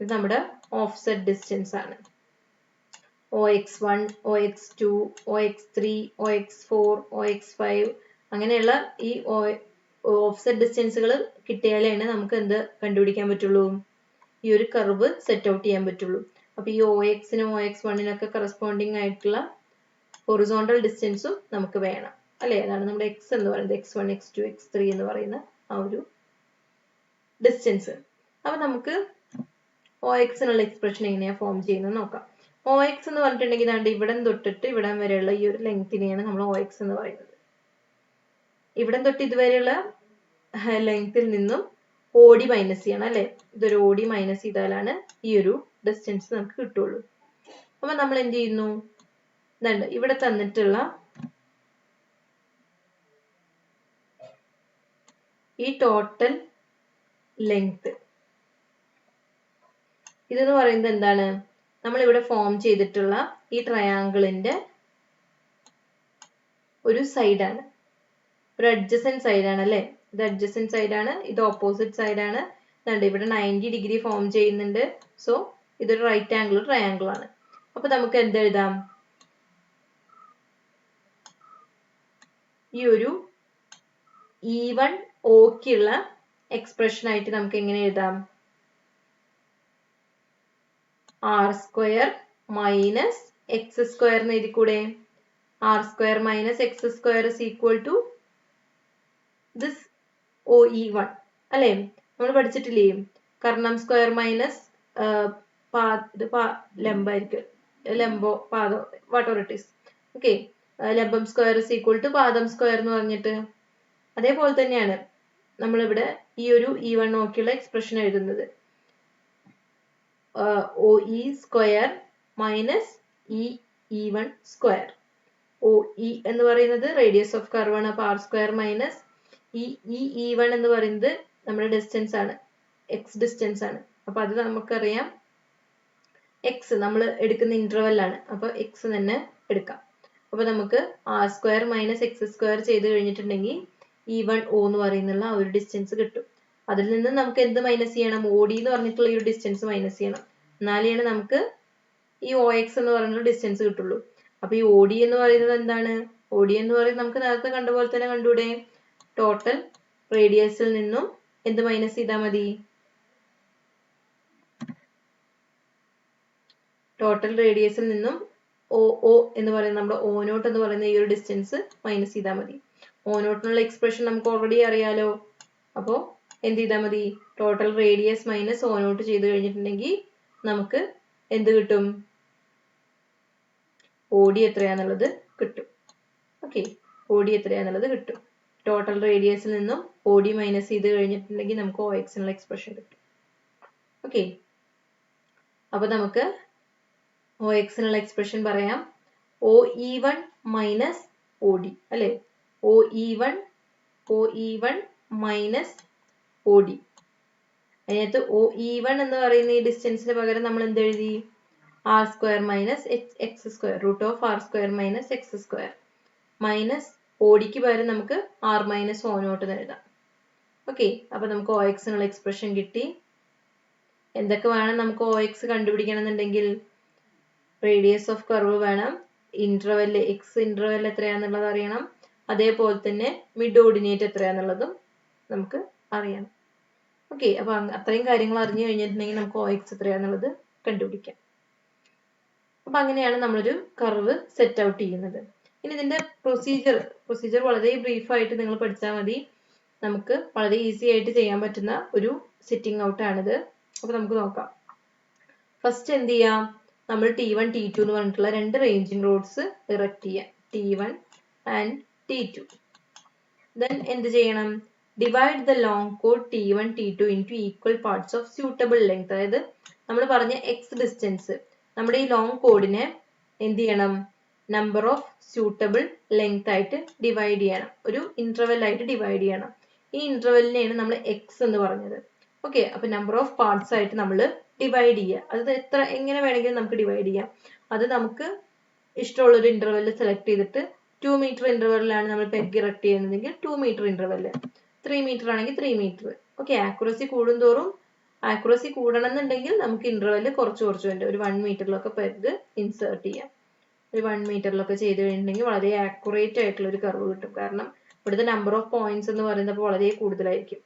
ഇത് നമ്മുടെ ഓഫ്സെറ്റ് ഡിസ്റ്റൻസ് ആണ്. OX1, OX2, OX3, OX4, OX5 അങ്ങനെയുള്ള ഈ ഓഫ്സെറ്റ് ഡിസ്റ്റൻസുകൾ കിട്ടിയാലാണ് നമുക്ക് എന്ത് കണ്ടുപിടിക്കാൻ പറ്റുള്ളൂ? ഈ ഒരു കർവ് സെറ്റ് ഔട്ട് ചെയ്യാൻ പറ്റുള്ളൂ. അപ്പൊ ഈ OX-നും OX1-നൊക്കെ കറസ്പോണ്ടിങ് ആയിട്ടുള്ള ഹൊറിസോണ്ടൽ ഡിസ്റ്റൻസും നമുക്ക് വേണം അല്ലേ? അതാണ് നമ്മുടെ X എന്ന് പറയുന്നത്. X1, X2, X3 എന്ന് പറയുന്ന ആ ഒരു ഡിസ്റ്റൻസ്. അപ്പൊ നമുക്ക് OX-നുള്ള എക്സ്പ്രഷൻ എങ്ങനെയാ ഫോം ചെയ്യുന്നത് നോക്കാം. OX എന്ന് പറഞ്ഞിട്ടുണ്ടെങ്കിൽ ഇതാണ്ട് ഇവിടം തൊട്ടിട്ട് ഇവിടം വരെയുള്ള ഈ ഒരു ലെങ്തിനെയാണ് നമ്മൾ OX എന്ന് പറയുന്നത്. ഇവിടം തൊട്ട് ഇതുവരെയുള്ള ലെങ്ത്തിൽ നിന്നും OD മൈനസ് ചെയ്യണം അല്ലെ? ഇതൊരു OD മൈനസ് ചെയ്താലാണ് ഈ ഒരു ഡിസ്റ്റൻസ് നമുക്ക് കിട്ടുള്ളൂ. അപ്പൊ നമ്മൾ എന്ത് ചെയ്യുന്നു? ഇതുണ്ട് ഇവിടെ തന്നിട്ടുള്ള ഈ ടോട്ടൽ ലെങ്ത് ഇതെന്ന് പറയുന്നത് എന്താണ്? നമ്മൾ ഇവിടെ ഫോം ചെയ്തിട്ടുള്ള ഈ ട്രയാങ്കിളിന്റെ ഒരു സൈഡാണ്, ഒരു അഡ്ജസന്റ് സൈഡാണ് അല്ലെ? ഇത് അഡ്ജസന്റ് സൈഡാണ്, ഇത് ഓപ്പോസിറ്റ് സൈഡാണ്. ഇവിടെ 90 ഡിഗ്രി ഫോം ചെയ്യുന്നുണ്ട്. സോ ഇതൊരു റൈറ്റ് ആംഗിൾ ട്രയാങ്കിൾ ആണ്. അപ്പൊ നമുക്ക് എന്തെഴുതാം? ഈ ഒരു E1 OQള്ള എക്സ്പ്രഷൻ ആയിട്ട് നമുക്ക് എങ്ങനെ എഴുതാം? R square minus X square എന്ന് എഴുതിക്കൂടെ? R square minus X square is equal to this OE1 അല്ലെ? നമ്മൾ പഠിച്ചിട്ടില്ലേ? കർണം സ്ക്വയർ മൈനസ് ലംബായിരിക്കും, ലംബോ പാദം വാട്ടർ ഇറ്റ് ഈസ്. ഓക്കെ, ലംബം സ്ക്വയർ ഇസ് ഈക്വൽ ടു പാദം സ്ക്വയർ എന്ന് പറഞ്ഞിട്ട് അതേപോലെ തന്നെയാണ് നമ്മളിവിടെ ഈ ഒരു E1 നോക്കിയുള്ള എക്സ്പ്രഷൻ എഴുതുന്നത്. OE square minus E1 square. OE എന്ന് പറയുന്നത് റേഡിയസ് ഓഫ് കർവ് ആണ്. അപ്പൊ ആർ സ്ക്വയർ മൈനസ് E1 എന്ന് പറയുന്നത് നമ്മുടെ ഡിസ്റ്റൻസ് ആണ്, എക്സ് ഡിസ്റ്റൻസ് ആണ്. അപ്പൊ അത് നമുക്കറിയാം എക്സ് നമ്മൾ എടുക്കുന്ന ഇന്റർവെൽ ആണ്. അപ്പൊ എക്സ് തന്നെ എടുക്കാം. അപ്പൊ നമുക്ക് R square minus X square ചെയ്ത് കഴിഞ്ഞിട്ടുണ്ടെങ്കിൽ E1 O എന്ന് പറയുന്നുള്ള ആ ഒരു ഡിസ്റ്റൻസ് കിട്ടും. അതിൽ നിന്ന് നമുക്ക് എന്ത് മൈനസ് ചെയ്യണം? OD എന്ന് പറഞ്ഞിട്ടുള്ള ഈ ഒരു ഡിസ്റ്റൻസ് മൈനസ് ചെയ്യണം. എന്നാലാണ് നമുക്ക് ഈ OX എന്ന് പറയുന്ന ഡിസ്റ്റൻസ് കിട്ടുള്ളൂ. അപ്പൊ ഈ OD എന്ന് പറയുന്നത് എന്താണ്? OD എന്ന് പറയുന്നത് നമുക്ക് നേരത്തെ കണ്ട പോലെ തന്നെ കണ്ടൂടെ? ടോട്ടൽ റേഡിയസിൽ നിന്നും എന്ത് മൈനസ് ചെയ്താൽ മതി? ടോട്ടൽ റേഡിയസിൽ നിന്നും OO എന്ന് പറയുന്ന നമ്മുടെ O നോട്ട് എന്ന് പറയുന്ന ഈ ഒരു ഡിസ്റ്റൻസ് മൈനസ് ചെയ്താൽ മതി. O നോട്ടിനുള്ള എക്സ്പ്രഷൻ നമുക്ക് ഓൾറെഡി അറിയാലോ. അപ്പോൾ എന്ത് ചെയ്താൽ മതി? Total radius minus O nought ചെയ്ത് കഴിഞ്ഞിട്ടുണ്ടെങ്കിൽ നമുക്ക് എന്ത് കിട്ടും? OD എത്രയാന്നുള്ളത് കിട്ടും. ഓക്കെ, OD എത്രയാന്നുള്ളത് കിട്ടും. ടോട്ടൽ റേഡിയസിൽ നിന്നും OD മൈനസ് ചെയ്ത് കഴിഞ്ഞിട്ടുണ്ടെങ്കിൽ നമുക്ക് OX എന്നുള്ള എക്സ്പ്രഷൻ കിട്ടും. ഓക്കെ, അപ്പൊ നമുക്ക് OX എന്നുള്ള എക്സ്പ്രഷൻ പറയാം. OE1 മൈനസ് OD അല്ലെ? OE1 minus OD. അതിനകത്ത് OE1 എന്ന് പറയുന്ന ഈ ഡിസ്റ്റൻസിന് പകരം നമ്മൾ എന്ത് എഴുതി? R square minus X square, root of R square minus X square minus ODക്ക് പകരം നമുക്ക് ആർ മൈനസ് O നോട്ട് എന്ന് എഴുതാം. ഓക്കെ, അപ്പൊ നമുക്ക് OX എന്നുള്ള എക്സ്പ്രഷൻ കിട്ടി. എന്തൊക്കെ വേണം നമുക്ക് OX കണ്ടുപിടിക്കണം എന്നുണ്ടെങ്കിൽ? റേഡിയസ് ഓഫ് കർവ് വേണം, ഇന്റർവെൽ എക്സ് ഇന്റർവെൽ എത്രയാന്നുള്ളത് അറിയണം, അതേപോലെ തന്നെ മിഡ് ഓർഡിനേറ്റ് എത്രയാന്നുള്ളതും നമുക്ക് അറിയണം. ഓക്കെ, അപ്പൊ അത്രയും കാര്യങ്ങൾ അറിഞ്ഞു കഴിഞ്ഞിട്ടുണ്ടെങ്കിൽ നമുക്ക് OX എത്രയാന്നുള്ളത് കണ്ടുപിടിക്കാം. അപ്പൊ അങ്ങനെയാണ് നമ്മളൊരു കർവ് സെറ്റ് ഔട്ട് ചെയ്യുന്നത്. ഇനി ഇതിന്റെ പ്രൊസീജിയർ വളരെ ബ്രീഫ് ആയിട്ട് നിങ്ങൾ പഠിച്ചാൽ മതി. നമുക്ക് വളരെ ഈസി ആയിട്ട് ചെയ്യാൻ പറ്റുന്ന ഒരു സെറ്റിംഗ് ഔട്ട് ആണിത്. അപ്പൊ നമുക്ക് നോക്കാം. ഫസ്റ്റ് എന്ത് ചെയ്യാം, നമ്മൾ T1 T2 എന്ന് പറഞ്ഞിട്ടുള്ള രണ്ട് റേഞ്ചിങ് റോഡ്സ് ഇറക്റ്റ് ചെയ്യാം, T1 ആൻഡ് T2. ദെൻ എന്ത് ചെയ്യണം, divide the long code T1 T2 into equal parts of suitable length. അതായത് നമ്മൾ പറഞ്ഞ എക്സ് ഡിസ്റ്റൻസ് നമ്മുടെ ഈ ലോങ് കോഡിനെ എന്ത് ചെയ്യണം, നമ്പർ ഓഫ് സ്യൂട്ടബിൾ ലെങ്ത് ആയിട്ട് ഡിവൈഡ് ചെയ്യണം, ഒരു ഇന്റർവെൽ ആയിട്ട് ഡിവൈഡ് ചെയ്യണം. ഈ ഇന്റർവെല്ലിനെയാണ് നമ്മൾ എക്സ് എന്ന് പറഞ്ഞത്. ഓക്കെ, അപ്പൊ നമ്പർ ഓഫ് പാർട്സ് ആയിട്ട് നമ്മൾ ഡിവൈഡ് ചെയ്യുക. അത് എങ്ങനെ വേണമെങ്കിലും നമുക്ക് ഡിവൈഡ് ചെയ്യാം. അത് നമുക്ക് ഇഷ്ടമുള്ള ഒരു ഇന്റർവെൽ സെലക്ട് ചെയ്തിട്ട് 2 മീറ്റർ ഇന്റർവെല്ലിലാണ് നമ്മൾ പെഗ് ഇറക്ട് ചെയ്യുന്നതെങ്കിൽ 2 മീറ്റർ ഇന്റർവെല്, 3 മീറ്റർ ആണെങ്കിൽ 3 മീറ്റർ. ഓക്കെ, ആക്യുറസി കൂടുന്തോറും ആക്യുറസി കൂടണം എന്നുണ്ടെങ്കിൽ നമുക്ക് ഇന്റർവെല് കുറച്ച് വേണ്ട ഒരു 1 മീറ്ററിലൊക്കെ പെഗ് ഇൻസേർട്ട് ചെയ്യാം. ഒരു 1 മീറ്ററിലൊക്കെ ചെയ്ത് കഴിഞ്ഞിട്ടുണ്ടെങ്കിൽ വളരെ ആക്യുറേറ്റ് ആയിട്ടുള്ള ഒരു കർവ് കിട്ടും. കാരണം ഇവിടുത്തെ നമ്പർ ഓഫ് പോയിന്റ്സ് എന്ന് പറയുന്നത് വളരെ കൂടുതലായിരിക്കും.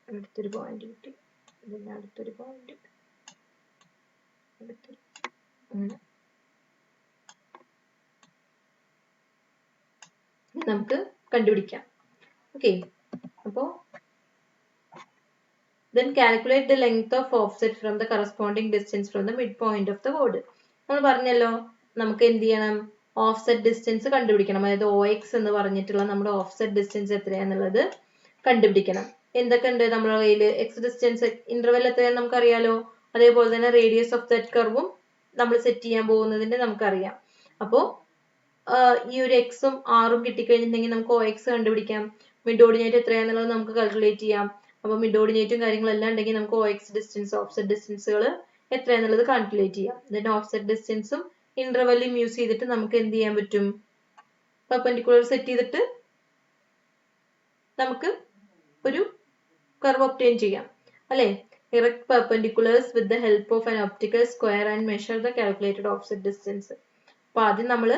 അടുത്തൊരു പോയിന്റ് കിട്ടി, പിന്നെ അടുത്തൊരു പോയിന്റ്, അങ്ങനെ നമുക്ക് കണ്ടുപിടിക്കാം. ഓക്കെ, അപ്പോ then calculate the length of offset from the corresponding distance from the midpoint of the chord. നമ്മൾ പറഞ്ഞല്ലോ നമുക്ക് എന്ത് ചെയ്യണം, ഓഫ്സെറ്റ് ഡിസ്റ്റൻസ് കണ്ടുപിടിക്കണം. അതായത് OX എന്ന് പറഞ്ഞിട്ടുള്ള നമ്മുടെ ഓഫ്സെറ്റ് ഡിസ്റ്റൻസ് എത്രയാന്നുള്ളത് കണ്ടുപിടിക്കണം. എന്തൊക്കെ ഉണ്ട് നമ്മുടെ കയ്യിൽ, എക്സ് ഡിസ്റ്റൻസ് ഇന്റർവെൽ എത്രയാണെന്ന് നമുക്കറിയാലോ. അതേപോലെ തന്നെ റേഡിയസ് ഓഫ് ദാറ്റ് കർവും നമ്മൾ സെറ്റ് ചെയ്യാൻ പോകുന്നതിന്റെ നമുക്കറിയാം. അപ്പോൾ ഈ ഒരു എക്സും ആറും കിട്ടിക്കഴിഞ്ഞിട്ടുണ്ടെങ്കിൽ നമുക്ക് OX കണ്ടുപിടിക്കാം. മിഡ് ഓർഡിനേറ്റ് എത്രയാന്നുള്ളത് നമുക്ക് കാൽക്കുലേറ്റ് ചെയ്യാം. അപ്പോൾ മിഡ് ഓർഡിനേറ്റും കാര്യങ്ങളെല്ലാം ഉണ്ടെങ്കിൽ നമുക്ക് OX ഡിസ്റ്റൻസ്, ഓഫ്സെറ്റ് ഡിസ്റ്റൻസുകൾ എത്രയാന്നുള്ളത് കാൽക്കുലേറ്റ് ചെയ്യാം. ദെൻ ഓഫ്സെറ്റ് ഡിസ്റ്റൻസും ഇന്റർവെല്ലും യൂസ് ചെയ്തിട്ട് നമുക്ക് എന്ത് ചെയ്യാൻ പറ്റും, പെർപെൻഡിക്കുലർ സെറ്റ് ചെയ്തിട്ട് നമുക്ക് ഒരു കർവ് ഒബ്റ്റെയിൻ ചെയ്യാം അല്ലേ. Erect perpendiculars with the help of an optical square and measure the calculated offset distance. അപ്പോൾ ആദ്യം നമ്മൾ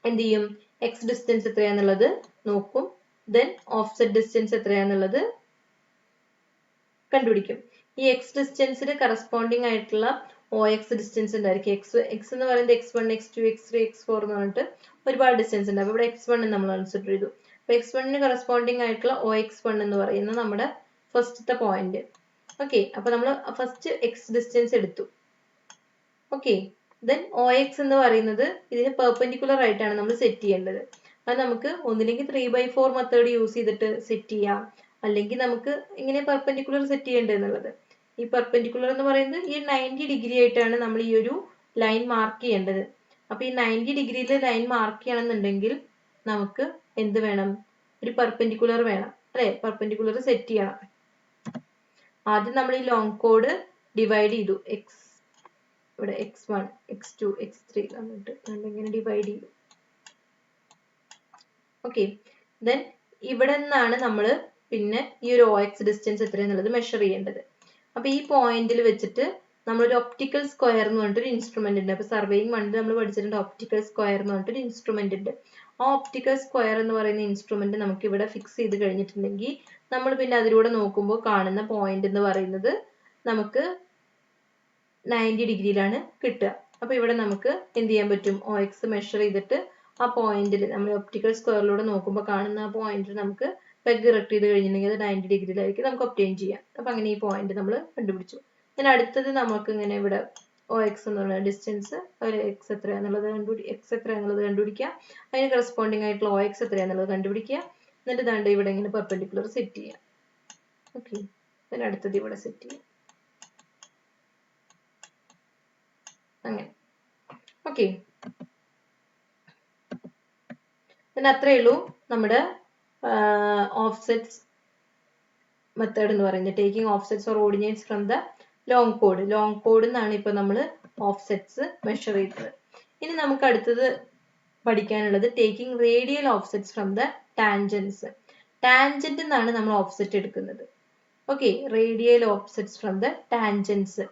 എന്ത് ചെയ്യും, എക്സ് ഡിസ്റ്റൻസ് എത്രയാന്നുള്ളത് നോക്കും, ദെൻ ഓഫ്സെറ്റ് ഡിസ്റ്റൻസ് എത്രയാന്നുള്ളത് കണ്ടുപിടിക്കും. ഈ എക്സ് ഡിസ്റ്റൻസിന് കറസ്പോണ്ടിങ് ആയിട്ടുള്ള OX ഡിസ്റ്റൻസ് ഉണ്ടായിരിക്കും. എക്സ് എന്ന് പറയുന്നത് X1, X2, X3, X4 എന്ന് പറഞ്ഞിട്ട് ഒരുപാട് ഡിസ്റ്റൻസ് ഉണ്ട്. അപ്പോൾ ഇവിടെ X1 നമ്മൾ കൺസിഡർ ചെയ്തു. അപ്പോൾ X1ന് കറസ്പോണ്ടിങ് ആയിട്ടുള്ള OX1 എന്ന് പറയുന്ന നമ്മുടെ ഫസ്റ്റത്തെ പോയിന്റ്. ഓക്കെ, അപ്പൊ നമ്മൾ ഫസ്റ്റ് എക്സ് ഡിസ്റ്റൻസ് എടുത്തു. ഓക്കെ, ദെൻ OX എന്ന് പറയുന്നത് ഇതിന് പെർപെൻഡിക്കുലർ ആയിട്ടാണ് നമ്മൾ സെറ്റ് ചെയ്യേണ്ടത്. അത് നമുക്ക് ഒന്നില്ലെങ്കിൽ 3/4 മെത്തേഡ് യൂസ് ചെയ്തിട്ട് സെറ്റ് ചെയ്യാം, അല്ലെങ്കിൽ നമുക്ക് ഇങ്ങനെ പെർപെൻഡിക്കുലർ സെറ്റ് ചെയ്യേണ്ടത് എന്നുള്ളത്. ഈ പെർപെൻഡിക്കുലർ എന്ന് പറയുന്നത് ഈ 90 ഡിഗ്രി ആയിട്ടാണ് നമ്മൾ ഈ ഒരു ലൈൻ മാർക്ക് ചെയ്യേണ്ടത്. അപ്പൊ ഈ 90 ഡിഗ്രിയിൽ ലൈൻ മാർക്ക് ചെയ്യണമെന്നുണ്ടെങ്കിൽ നമുക്ക് എന്ത് വേണം, ഒരു പെർപെൻഡിക്കുലർ വേണം അല്ലെ. പെർപെൻഡിക്കുലർ സെറ്റ് ചെയ്യണം. ആദ്യം നമ്മൾ ഈ ലോങ് കോഡ് ഡിവൈഡ് ചെയ്തു. എക്സ് ഇവിടെ X1, X2, X3 എന്നിട്ട് ഇങ്ങനെ ഡിവൈഡ് ചെയ്തു. ഓക്കെ, ദെൻ ഇവിടെ നിന്നാണ് നമ്മൾ പിന്നെ ഈ ഒരു OX ഡിസ്റ്റൻസ് എത്രയാന്നുള്ളത് മെഷർ ചെയ്യേണ്ടത്. അപ്പൊ ഈ പോയിന്റിൽ വെച്ചിട്ട് നമ്മളൊരു ഒപ്റ്റിക്കൽ സ്ക്വയർ എന്ന് പറഞ്ഞിട്ടൊരു ഇൻസ്ട്രുമെന്റ് ഉണ്ട്. അപ്പൊ സർവേയിങ് മണ്ണിൽ നമ്മൾ പഠിച്ചിട്ടുണ്ട് ഒപ്റ്റിക്കൽ സ്ക്വയർ എന്ന് പറഞ്ഞിട്ടൊരു ഇൻസ്ട്രുമെന്റ് ഉണ്ട്. ആ ഒപ്റ്റിക്കൽ സ്ക്വയർ എന്ന് പറയുന്ന ഇൻസ്ട്രുമെന്റ് നമുക്ക് ഇവിടെ ഫിക്സ് ചെയ്ത് കഴിഞ്ഞിട്ടുണ്ടെങ്കിൽ നമ്മൾ പിന്നെ അതിലൂടെ നോക്കുമ്പോൾ കാണുന്ന പോയിന്റ് എന്ന് പറയുന്നത് നമുക്ക് 90 ഡിഗ്രിയിലാണ് കിട്ടുക. അപ്പൊ ഇവിടെ നമുക്ക് എന്ത് ചെയ്യാൻ പറ്റും, OX മെഷർ ചെയ്തിട്ട് ആ പോയിന്റിൽ നമ്മൾ ഒപ്റ്റിക്കൽ സ്ക്വയറിലൂടെ നോക്കുമ്പോൾ കാണുന്ന ആ പോയിന്റിൽ നമുക്ക് പെഗ് ഇറക്ട് ചെയ്ത് കഴിഞ്ഞിട്ടുണ്ടെങ്കിൽ അത് 90 ഡിഗ്രിയിലായിരിക്കും നമുക്ക് ഒബ്റ്റെയിൻ ചെയ്യാം. അപ്പൊ അങ്ങനെ ഈ പോയിന്റ് നമ്മൾ കണ്ടുപിടിച്ചു. then അടുത്തത് നമുക്ക് ഇങ്ങനെ ഇവിടെ OX എന്നുള്ള ഡിസ്റ്റൻസ് ഒരു എക്സ് എത്രയാന്നുള്ളത് കണ്ടുപിടിക്കുക. അതിന് കറസ്പോണ്ടിങ് ആയിട്ടുള്ള OX എത്രയാന്നുള്ളത് കണ്ടുപിടിക്കുക. എന്നിട്ട് ദാണ്ട് ഇവിടെ ഇങ്ങനെ പെർപെൻഡിക്കുലർ സെറ്റ് ചെയ്യാം. ഓക്കെ, then അടുത്തത് ഇവിടെ സെറ്റ് ചെയ്യാം. അങ്ങനെ ഓക്കെ, then അത്രയേ ഉള്ളൂ നമ്മുടെ ഓഫ്സെറ്റ്സ് മെത്തേഡ് എന്ന് പറയുന്നത്. Taking offsets or ordinates from the long code. Long code എന്നാണ് ഇപ്പൊ നമ്മൾ ഓഫ്സെറ്റ്സ് മെഷർ ചെയ്തത്. ഇനി നമുക്ക് അടുത്തത് പഠിക്കാനുള്ളത് taking radial offsets from the tangents. Tangent എന്നാണ് നമ്മൾ ഓഫ്സെറ്റ് എടുക്കുന്നത്. Okay, radial offsets from the tangents.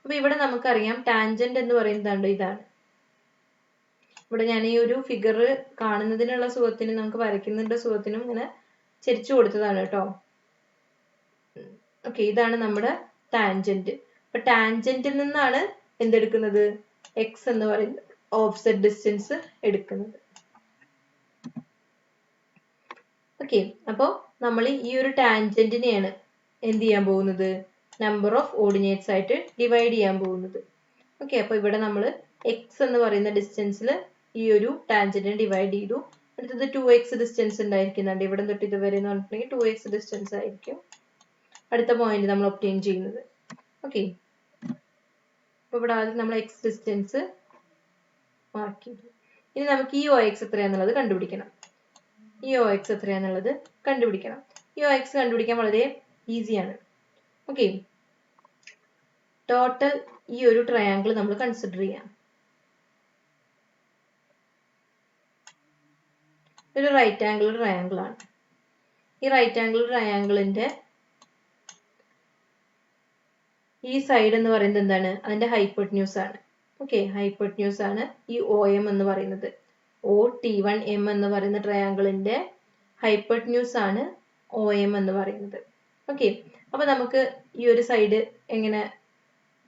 അപ്പൊ ഇവിടെ നമുക്കറിയാം ടാൻജന്റ് എന്ന് പറയുന്നത് ഇതാണ്. ഇവിടെ ഞാൻ ഈ ഒരു ഫിഗർ കാണുന്നതിനുള്ള സുഖത്തിനും നമുക്ക് വരയ്ക്കുന്നതിന്റെ സുഖത്തിനും ഇങ്ങനെ ചെരിച്ചു കൊടുത്തതാണ് കേട്ടോ. ഓക്കെ, ഇതാണ് നമ്മുടെ ടാൻജന്റ്. അപ്പൊ ടാൻജന്റിൽ നിന്നാണ് എന്തെടുക്കുന്നത്, എക്സ് എന്ന് പറയുന്ന ഓഫ്സെറ്റ് ഡിസ്റ്റൻസ് എടുക്കുന്നത്. ഓക്കെ, അപ്പോൾ നമ്മൾ ഈ ഒരു ടാൻജന്റിനെയാണ് എന്ത് ചെയ്യാൻ പോകുന്നത്, നമ്പർ ഓഫ് ഓർഡിനേറ്റ്സ് ആയിട്ട് ഡിവൈഡ് ചെയ്യാൻ പോകുന്നത്. ഓക്കെ, അപ്പോൾ ഇവിടെ നമ്മൾ എക്സ് എന്ന് പറയുന്ന ഡിസ്റ്റൻസിൽ ഈ ഒരു ടാൻജന്റിനെ ഡിവൈഡ് ചെയ്തു. അടുത്തത് 2x ഡിസ്റ്റൻസ് ഉണ്ടായിരിക്കുന്നുണ്ട്. ഇവിടെ തൊട്ട് ഇതുവരെ എന്ന് പറഞ്ഞിട്ടുണ്ടെങ്കിൽ 2x ഡിസ്റ്റൻസ് ആയിരിക്കും അടുത്ത പോയിന്റ് നമ്മൾ ഒബ്റ്റെയിൻ ചെയ്യുന്നത്. ഓക്കെ, അപ്പോൾ ഇവിടെ ആദ്യം നമ്മൾ എക്സ് ഡിസ്റ്റൻസ് മാർക്ക് ചെയ്തു. ഇനി നമുക്ക് ഈ OX എത്രയാന്നുള്ളത് കണ്ടുപിടിക്കണം. ഈ OX എത്രയാന്നുള്ളത് കണ്ടുപിടിക്കണം. ഈ OX കണ്ടുപിടിക്കാൻ വളരെ ഈസിയാണ്. ഓക്കെ, ടോട്ടൽ ഈ ഒരു ട്രയാങ്കിൾ നമ്മൾ കൺസിഡർ ചെയ്യാം. ഒരു റൈറ്റ് ആംഗിൾ ട്രയാങ്കിൾ ആണ്. ഈ റൈറ്റ് ആംഗിൾ ട്രയാങ്കിളിന്റെ ഈ സൈഡ് എന്ന് പറയുന്നത് എന്താണ്, അതിന്റെ ഹൈപ്പോട്ടന്യൂസ് ആണ്. ഓക്കെ, ഹൈപ്പോട്ടന്യൂസ് ആണ് ഈ OM എന്ന് പറയുന്നത്. OT1M എന്ന് പറയുന്ന ട്രയാങ്കിളിന്റെ ഹൈപ്പോട്ടന്യൂസ് ആണ് OM എന്ന് പറയുന്നത്. ഓക്കെ, അപ്പൊ നമുക്ക് ഈ ഒരു സൈഡ് എങ്ങനെ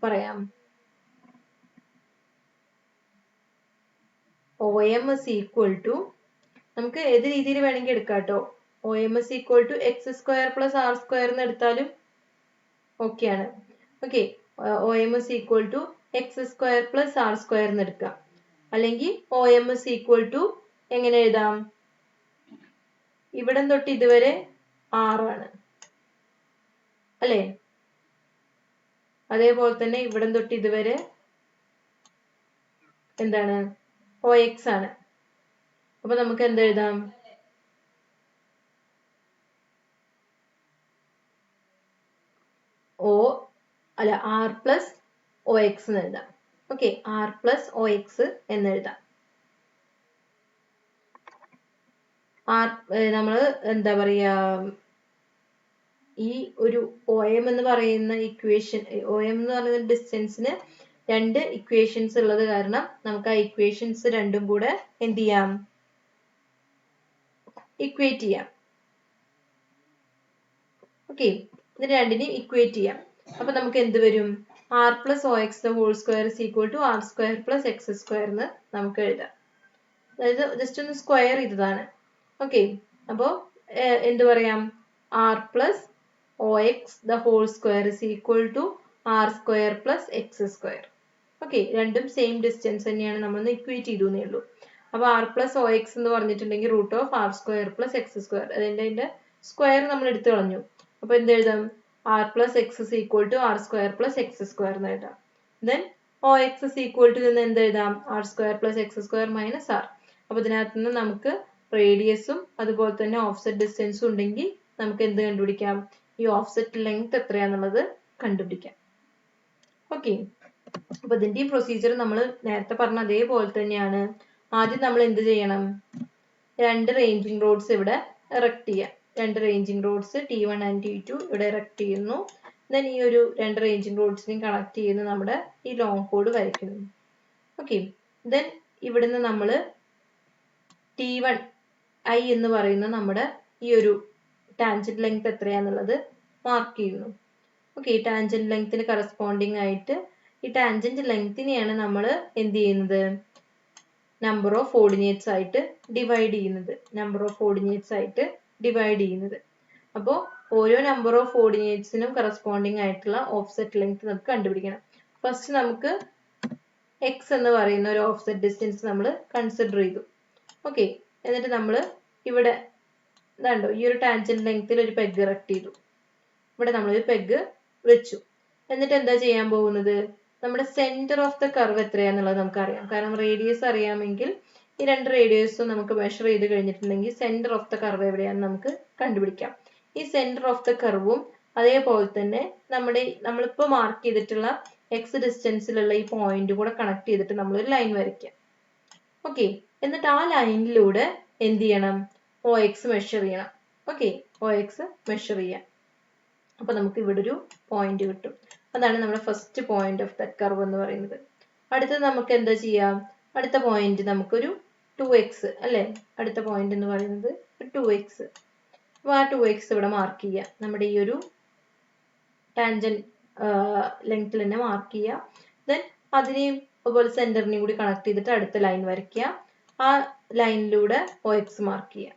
പറയാം, OM is equal to, നമുക്ക് ഏത് രീതിയിൽ വേണമെങ്കിൽ എടുക്കാം കേട്ടോ. OM is equal to x² plus r² എന്ന് എടുത്താലും ഓക്കെ ആണ്. Okay, OM is equal to x² plus r² എന്ന് എടുക്കാം. അല്ലെങ്കിൽ OM is equal to എങ്ങനെ എഴുതാം, ഇവിടം തൊട്ട് ഇതുവരെ r ആണ് അല്ലേ, അതേപോലെ തന്നെ ഇവിടം തൊട്ട് ഇതുവരെ എന്താണ്, OX ആണ്. അപ്പൊ നമുക്ക് എന്തെഴുതാം, r പ്ലസ് OX എന്ന് എഴുതാം. ഓക്കെ, r പ്ലസ് OX എന്ന് എഴുതാം. നമ്മൾ എന്താ പറയാ, ഈ ഒരു OM എന്ന് പറയുന്ന ഇക്വേഷൻ, OM എന്ന് പറയുന്ന ഡിസ്റ്റൻസിന് രണ്ട് ഇക്വേഷൻസ് ഉള്ളത് കാരണം നമുക്ക് ആ ഇക്വേഷൻസ് രണ്ടും കൂടെ എന്ത് ചെയ്യാം, ഇക്വേറ്റ് ചെയ്യാം. ഓക്കെ, ഇത് രണ്ടിനും ഇക്വേറ്റ് ചെയ്യാം. അപ്പൊ നമുക്ക് എന്ത് വരും, r plus OX the whole square is equal to r² plus x² എന്ന് നമുക്ക് എഴുതാം. അതായത് ജസ്റ്റ് ഒന്ന് സ്ക്വയർ ചെയ്തതാണ്. ഓക്കെ, അപ്പോൾ എന്ത് പറയാം, r plus OX the whole square is equal to r² plus x². Okay, രണ്ടും സെയിം ഡിസ്റ്റൻസ് തന്നെയാണ്, നമ്മളൊന്ന് ഇക്വേറ്റ് ചെയ്തു എന്നേ ഉള്ളൂ. അപ്പൊ r plus OX എന്ന് പറഞ്ഞിട്ടുണ്ടെങ്കിൽ √r² plus x², അതിന്റെ സ്ക്വയർ നമ്മൾ എടുത്തു കളഞ്ഞു. അപ്പൊ എന്ത് എഴുതാം, r plus x is equal to r² plus x² എന്ന് എഴുതാം. Then OX is equal to എന്ന് എന്ത് എഴുതാം, r² plus x² minus r. അപ്പൊ ഇതിനകത്ത് നിന്ന് നമുക്ക് റേഡിയസും അതുപോലെ തന്നെ ഓഫ്സെറ്റ് ഡിസ്റ്റൻസും ഉണ്ടെങ്കിൽ നമുക്ക് എന്ത് കണ്ടുപിടിക്കാം, ഈ ഓഫ്സെറ്റ് ലെങ്ത് എത്രയാന്നുള്ളത് കണ്ടുപിടിക്കാം. ഓക്കെ, അപ്പൊ ഇതിന്റെ ഈ പ്രൊസീജിയർ നമ്മൾ നേരത്തെ പറഞ്ഞ അതേപോലെ തന്നെയാണ്. ആദ്യം നമ്മൾ എന്ത് ചെയ്യണം, രണ്ട് റേഞ്ചിങ് റോഡ്സ് ഇവിടെ എറക്ട് ചെയ്യാം. രണ്ട് ranging roads T1 and T2 ഇവിടെ എറക്ട് ചെയ്യുന്നു. ദെൻ ഈ ഒരു രണ്ട് റേഞ്ചിങ് റോഡ്സിനെയും കണക്ട് ചെയ്യുന്ന നമ്മുടെ ഈ ലോങ് കോഡ് വരയ്ക്കുന്നു. ഓക്കെ, ദെൻ ഇവിടുന്ന് നമ്മൾ T1 I എന്ന് പറയുന്ന നമ്മുടെ ഈ ഒരു ടാൻജന്റ് ലെങ്ത് എത്രയാന്നുള്ളത് മാർക്ക് ചെയ്യുന്നു. ഓക്കെ, ഈ ടാൻജന്റ് ലെങ്ത്തിന് കറസ്പോണ്ടിങ് ആയിട്ട് ഈ ടാൻജന്റ് ലെങ്തിനെയാണ് നമ്മൾ എന്ത് ചെയ്യുന്നത്, നമ്പർ ഓഫ് ഓർഡിനേറ്റ്സ് ആയിട്ട് ഡിവൈഡ് ചെയ്യുന്നത്. നമ്പർ ഓഫ് ഓർഡിനേറ്റ്സ് ആയിട്ട് ഡിവൈഡ് ചെയ്യുന്നത്. അപ്പോൾ ഓരോ നമ്പർ ഓഫ് ഓർഡിനേറ്റ്സിനും കറസ്പോണ്ടിങ് ആയിട്ടുള്ള ഓഫ്സെറ്റ് ലെങ്ത് നമുക്ക് കണ്ടുപിടിക്കണം. ഫസ്റ്റ് നമുക്ക് എക്സ് എന്ന് പറയുന്ന ഒരു ഓഫ്സെറ്റ് ഡിസ്റ്റൻസ് നമ്മൾ കൺസിഡർ ചെയ്തു. ഓക്കെ, എന്നിട്ട് നമ്മൾ ഇവിടെ ഇതാണ്ടോ ഈ ഒരു ടാൻജന്റ് ലെങ്ത്തിൽ ഒരു പെഗ് ഇറക്ട് ചെയ്തു. ഇവിടെ നമ്മളൊരു പെഗ് വെച്ചു. എന്നിട്ട് എന്താ ചെയ്യാൻ പോകുന്നത്, നമ്മുടെ സെന്റർ ഓഫ് ദ കർവ് എത്രയാന്നുള്ളത് നമുക്കറിയാം. കാരണം റേഡിയസ് അറിയാമെങ്കിൽ ഈ രണ്ട് റേഡിയസും നമുക്ക് മെഷർ ചെയ്ത് കഴിഞ്ഞിട്ടുണ്ടെങ്കിൽ സെന്റർ ഓഫ് ദ കർവ് എവിടെയാണെന്ന് നമുക്ക് കണ്ടുപിടിക്കാം. ഈ സെന്റർ ഓഫ് ദ കർവും അതേപോലെ തന്നെ നമ്മളിപ്പോൾ മാർക്ക് ചെയ്തിട്ടുള്ള എക്സ് ഡിസ്റ്റൻസിലുള്ള ഈ പോയിന്റ് കൂടെ കണക്ട് ചെയ്തിട്ട് നമ്മളൊരു ലൈൻ വരയ്ക്കാം. ഓക്കെ, എന്നിട്ട് ആ ലൈനിലൂടെ എന്ത് ചെയ്യണം, OX മെഷർ ചെയ്യണം. ഓക്കെ, OX മെഷർ ചെയ്യാം. അപ്പൊ നമുക്ക് ഇവിടെ ഒരു പോയിന്റ് കിട്ടും. അതാണ് നമ്മുടെ first point of that curve എന്ന് പറയുന്നത്. അടുത്തത് നമുക്ക് എന്താ ചെയ്യാം, അടുത്ത പോയിന്റ് നമുക്കൊരു 2x അല്ലേ, അടുത്ത പോയിന്റ് എന്ന് പറയുന്നത് 2x. അപ്പോൾ ആ 2x ഇവിടെ മാർക്ക് ചെയ്യുക, നമ്മുടെ ഈ ഒരു ടാൻജന്റ് ലെങ്ത്തിൽ തന്നെ മാർക്ക് ചെയ്യുക. ദെൻ അതിനെയും അതുപോലെ സെന്ററിനെയും കൂടി കണക്ട് ചെയ്തിട്ട് അടുത്ത ലൈൻ വരയ്ക്കുക. ആ ലൈനിലൂടെ OX മാർക്ക് ചെയ്യുക.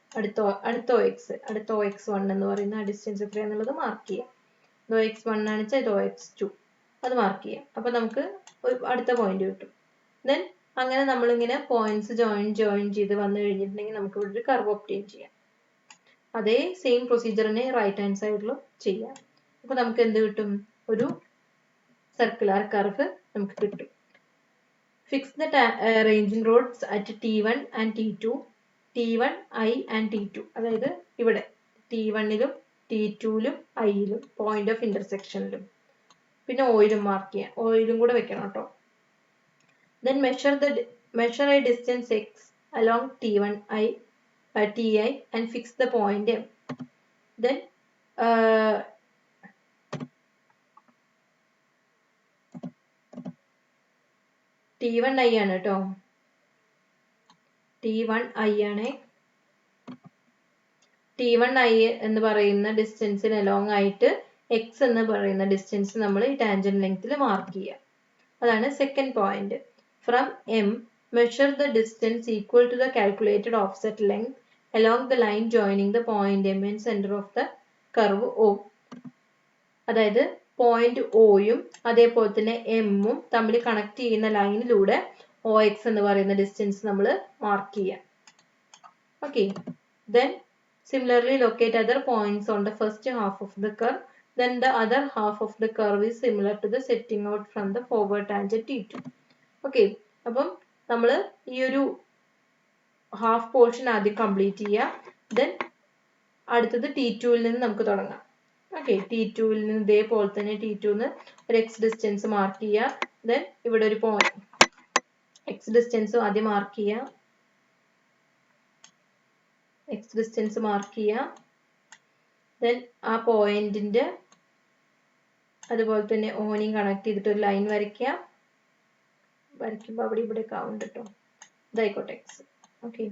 അടുത്ത OX1 എന്ന് പറയുന്ന ആ ഡിസ്റ്റൻസ് എത്രയാണെന്നുള്ളത് മാർക്ക് ചെയ്യുക. ഇത് OX1 ആണ് വെച്ചാൽ ഇത് OX2 അത് മാർക്ക് ചെയ്യാം. അപ്പോൾ നമുക്ക് ഒരു അടുത്ത പോയിന്റ് കിട്ടും. ദെൻ അങ്ങനെ നമ്മളിങ്ങനെ പോയിന്റ്സ് ജോയിൻ ചെയ്ത് വന്നു കഴിഞ്ഞിട്ടുണ്ടെങ്കിൽ നമുക്ക് ഇവിടെ ഒരു കർവ് ഒബ്റ്റെയിൻ ചെയ്യാം. അതേ സെയിം പ്രൊസീജിയർ തന്നെ റൈറ്റ് ഹാൻഡ് സൈഡിലും ചെയ്യാം. അപ്പോൾ നമുക്ക് എന്ത് കിട്ടും, ഒരു സർക്കുലർ കർവ് നമുക്ക് കിട്ടും. Fix the ranging rods at T1 and T2, T1, I and T2. അതായത് ഇവിടെ T1ലും T2ലും Iലും പോയിന്റ് ഓഫ് ഇന്റർസെക്ഷനിലും. പിന്നെ ഓയിലും മാർക്ക് ചെയ്യാം, ഓയിലും കൂടെ വെക്കണം കേട്ടോ. Then measure a distance x along T1I Ti and fix the point M. Then T1I ആണ് കേട്ടോ, T1I ആണ്. T1I എന്ന് പറയുന്ന ഡിസ്റ്റൻസിന് അലോങ് ആയിട്ട് x എന്ന് പറയുന്ന ഡിസ്റ്റൻസ് നമ്മൾ ഈ ടാൻജന്റ് ലെങ്ത്തിൽ മാർക്ക് ചെയ്യുക. അതാണ് second point. From M, measure the distance equal to the calculated offset length along the line joining the point M and center of the curve O. അതായത് point Oയും അതേപോലെ തന്നെ Mഉം തമ്മിൽ കണക്ട് ചെയ്യുന്ന ലൈനിലൂടെ OX എന്ന് പറയുന്ന ഡിസ്റ്റൻസ് നമ്മൾ മാർക്ക് ചെയ്യാം. Okay, then similarly locate other points on the first half of the curve. Then the other half of the curve is similar to the setting out from the forward tangent T2. Okay, അപ്പം നമ്മൾ ഈ ഒരു half portion ആദ്യം complete ചെയ്യുക. Then അടുത്തത് T2ൽ നിന്ന് നമുക്ക് തുടങ്ങാം. ഓക്കെ, T2ൽ നിന്ന് ഇതേപോലെ തന്നെ T2ന്ന് ഒരു x ഡിസ്റ്റൻസ് മാർക്ക് ചെയ്യുക. ദെൻ ഇവിടെ ഒരു പോയിന്റ് x ഡിസ്റ്റൻസ് ആദ്യം മാർക്ക് ചെയ്യുക, x ഡിസ്റ്റൻസ് മാർക്ക് ചെയ്യുക. ദെൻ ആ പോയിന്റിന്റെ അതുപോലെ തന്നെ ഓനെയും കണക്ട് ചെയ്തിട്ട് ഒരു ലൈൻ വരയ്ക്കുക. വരയ്ക്കുമ്പോൾ അവിടെ ഇവിടെ കൗണ്ട് കേട്ടോ, ഇതായിക്കോട്ടെ x. Okay,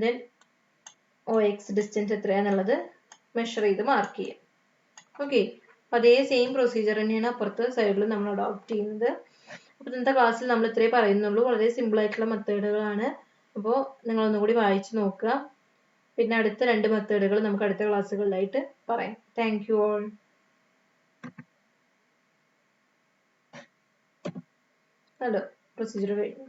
then OX distance എത്രയാന്നുള്ളത് മെഷർ ചെയ്ത് മാർക്ക് ചെയ്യാം. ഓക്കെ, അതേ സെയിം പ്രൊസീജിയർ തന്നെയാണ് അപ്പുറത്തെ സൈഡിൽ നമ്മൾ അഡോപ്റ്റ് ചെയ്യുന്നത്. അപ്പോൾ ഇന്നത്തെ ക്ലാസ്സിൽ നമ്മൾ ഇത്രേ പറയുന്നുള്ളൂ, വളരെ സിമ്പിൾ ആയിട്ടുള്ള മെത്തേഡുകളാണ്. അപ്പോൾ നിങ്ങളൊന്നുകൂടി വായിച്ചു നോക്കുക. പിന്നെ അടുത്ത 2 മെത്തേഡുകൾ നമുക്ക് അടുത്ത ക്ലാസ്സുകളിലായിട്ട് പറയാം. Thank you all. പ്രൊസീജിയർ കഴിഞ്ഞു.